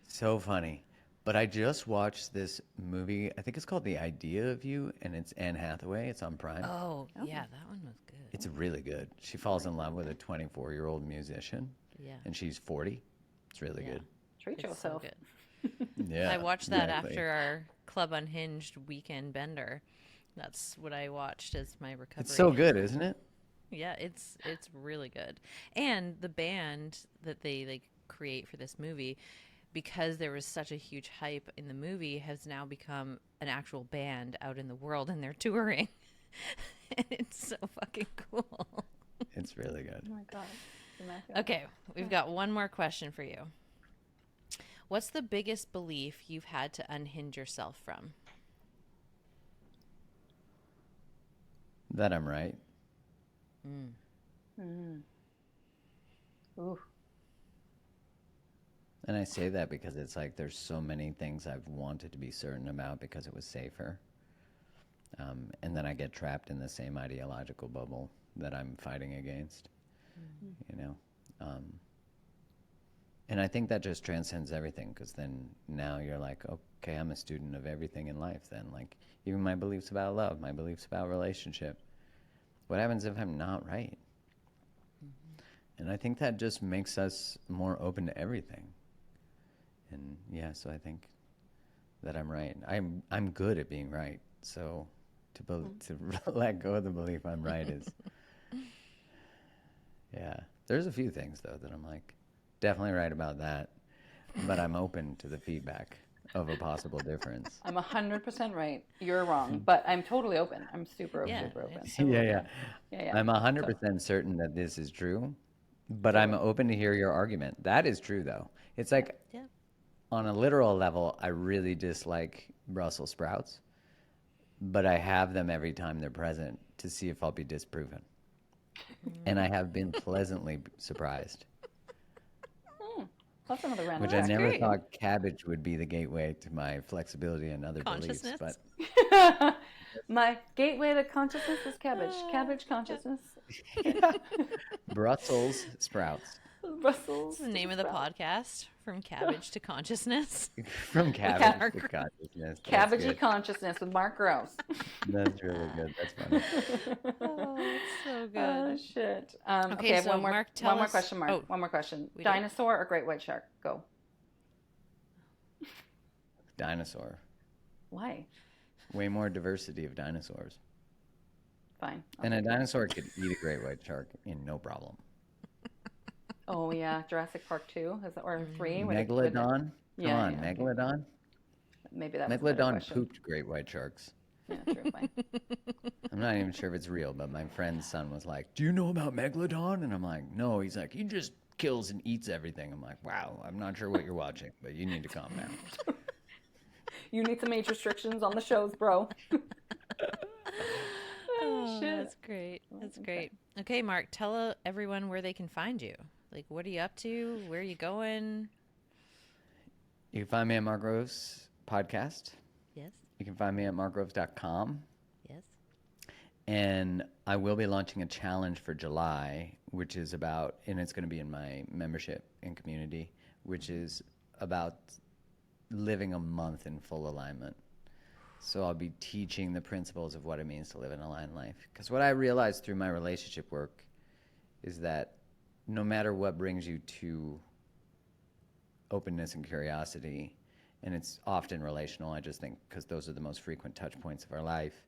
So funny. But I just watched this movie, I think it's called The Idea of You, and it's Anne Hathaway. It's on Prime. Oh, yeah, that one was good. It's really good. She falls in love with a 24-year-old musician, Yeah. and she's 40. It's really Yeah. good. Treat It's so yourself. good. Yeah. I watched that exactly. after our Club Unhinged weekend bender. That's what I watched as my recovery. It's so good, isn't it? Yeah, it's really good. And the band that they like create for this movie, because there was such a huge hype in the movie, has now become an actual band out in the world, and they're touring. And it's so fucking cool. It's really good. Oh my God. It's immaculate. Okay, we've got one more question for you. What's the biggest belief you've had to unhinge yourself from? That I'm right. Ooh. And I say that because it's like there's so many things I've wanted to be certain about because it was safer. And then I get trapped in the same ideological bubble that I'm fighting against, And I think that just transcends everything, because then now you're like, okay, I'm a student of everything in life then. Like, even my beliefs about love, my beliefs about relationship. What happens if I'm not right? And I think that just makes us more open to everything. And yeah, so I think that I'm right. I'm good at being right. So to let go of the belief I'm right is, yeah. There's a few things though that I'm like, definitely right about that, but I'm open to the feedback of a possible difference. I'm 100% right. You're wrong, but I'm totally open. I'm super Yeah, super open. it's So, Yeah. yeah. I'm 100% certain that this is true, but I'm open to hear your argument. That is true, though. It's like, Yeah. on a literal level, I really dislike Brussels sprouts, but I have them every time they're present to see if I'll be disproven. And I have been pleasantly surprised, That's another random which I fact. never great. thought cabbage would be the gateway to my flexibility and other beliefs. Consciousness? But My gateway to consciousness is cabbage. Cabbage consciousness. Brussels sprouts. Brussels. That's the name of the podcast, From Cabbage to Consciousness. From cabbage to consciousness. That's Cabbagey good. consciousness with Mark Gross. That's really good. That's funny. Oh, that's so good. Oh shit. Okay, so one more, Mark, tell one more us- question, Mark. oh, One more question. we did. Dinosaur or great white shark? Go. Dinosaur. Why? Way more diversity of dinosaurs. Fine. And a dinosaur could eat a great white shark in no problem. Oh yeah, Jurassic Park 2 or 3? Megalodon? Come Yeah, on, yeah, okay. Megalodon? Maybe that was a better Megalodon question. pooped great white sharks. Yeah, true. Fine. I'm not even sure if it's real, but my friend's son was like, "Do you know about Megalodon?" And I'm like, "No." He's like, "He just kills and eats everything." I'm like, "Wow, I'm not sure what you're watching, but you need to calm down." You need some age restrictions on the shows, bro. Oh, shit. that's great. That's great. Okay, Mark, tell everyone where they can find you. Like, what are you up to? Where are you going? You can find me at Mark Groves Podcast. Yes. You can find me at markgroves.com. Yes. And I will be launching a challenge for July, which is about, and it's going to be in my membership and community, which is about living a month in full alignment. So I'll be teaching the principles of what it means to live an aligned life. Because what I realized through my relationship work is that no matter what brings you to openness and curiosity, and it's often relational, I just think, because those are the most frequent touch points of our life,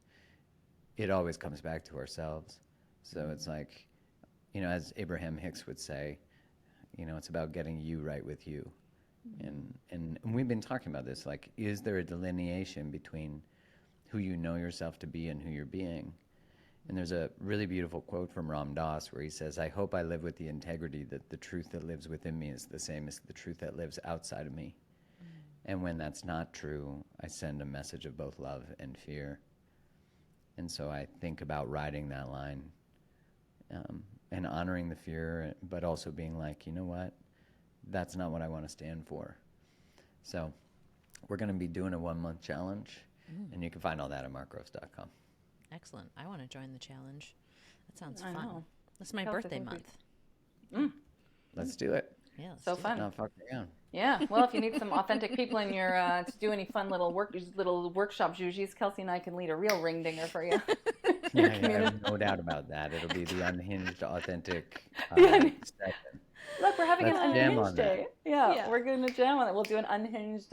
it always comes back to ourselves. So it's like, as Abraham Hicks would say, it's about getting you right with you. And we've been talking about this, like, is there a delineation between who you know yourself to be and who you're being? And there's a really beautiful quote from Ram Dass where he says, "I hope I live with the integrity that the truth that lives within me is the same as the truth that lives outside of me. And when that's not true, I send a message of both love and fear." And so I think about riding that line and honoring the fear, but also being like, you know what? That's not what I want to stand for. So we're going to be doing a 1-month challenge, and you can find all that at markgroves.com. Excellent. I want to join the challenge. That sounds I fun. know. That's my Kelsey, birthday thank you. month. Let's do it. Yeah. let's So do fun. Not fucking around. Yeah. Well, if you need some authentic people in your to do any fun little workshop juji's, Kelsey and I can lead a real ring dinger for you. Yeah, I have no doubt about that. It'll be the unhinged, authentic Yeah. session. Look, we're having Let's an jam unhinged on that. day. Yeah, Yeah. we're going to jam on it. We'll do an unhinged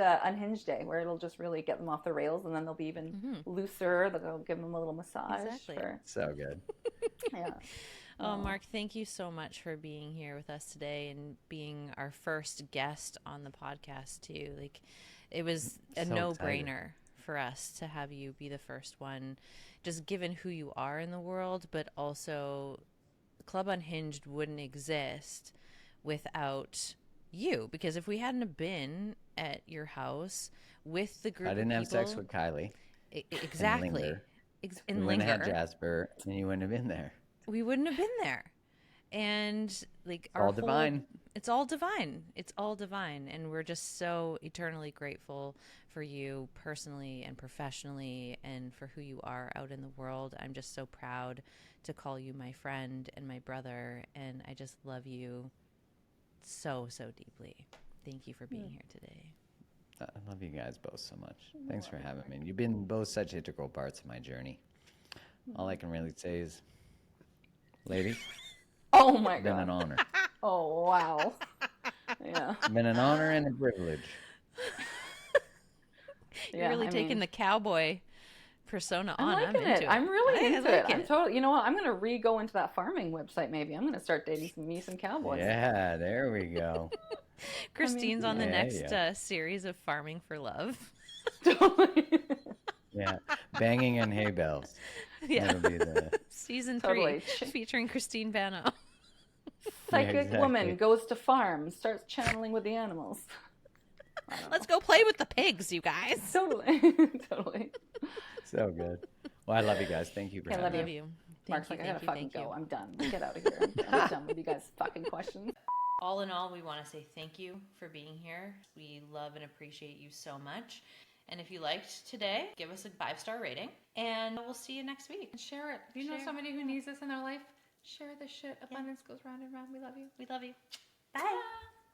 day where it'll just really get them off the rails, and then they'll be even looser. They'll give them a little massage. Exactly. So good. Yeah. Oh, Mark, thank you so much for being here with us today and being our first guest on the podcast, too. Like, it was a So no-brainer for us to have you be the first one, just given who you are in the world, but also Club Unhinged wouldn't exist without you, because if we hadn't have been at your house with the group I didn't of have sex people- with Kylie. Exactly. Linger. And We wouldn't have linger. Jasper, and you wouldn't have been there. We wouldn't have been there. And like all divine. It's all divine. It's all divine. And we're just so eternally grateful for you personally and professionally and for who you are out in the world. I'm just so proud to call you my friend and my brother. And I just love you so, so deeply. Thank you for being here today. I love you guys both so much. Thanks for having me. You've been both such integral parts of my journey. All I can really say is, ladies, Oh my it's been god. an honor. Oh wow. Yeah. It's been an honor and a privilege. You're Yeah, really I taking mean- the cowboy persona I'm on. liking I'm into it. I'm really I into like it. I'm totally. You know what? I'm gonna go into that farming website. Maybe I'm gonna start dating some cowboys. Yeah, there we go. Christine's on the Yeah, next yeah. series of Farming for Love. Yeah, banging on hay bales. Yeah. That'll be the Season Totally. 3 featuring Christine Bano. Psychic exactly. woman goes to farm, starts channeling with the animals. Let's go play with the pigs, you guys. Totally. Totally. so good. Well, I love you guys. Thank you for I having love me. Love you. Mark's like, I gotta fucking Thank you. go. I'm done. Get out of here. I'm done with you guys' fucking questions. All in all, we want to say thank you for being here. We love and appreciate you so much. And if you liked today, give us a 5-star rating. And we'll see you next week. Share it. If you know somebody who needs this in their life, share this shit. Abundance goes round and round. We love you. We love you. Bye.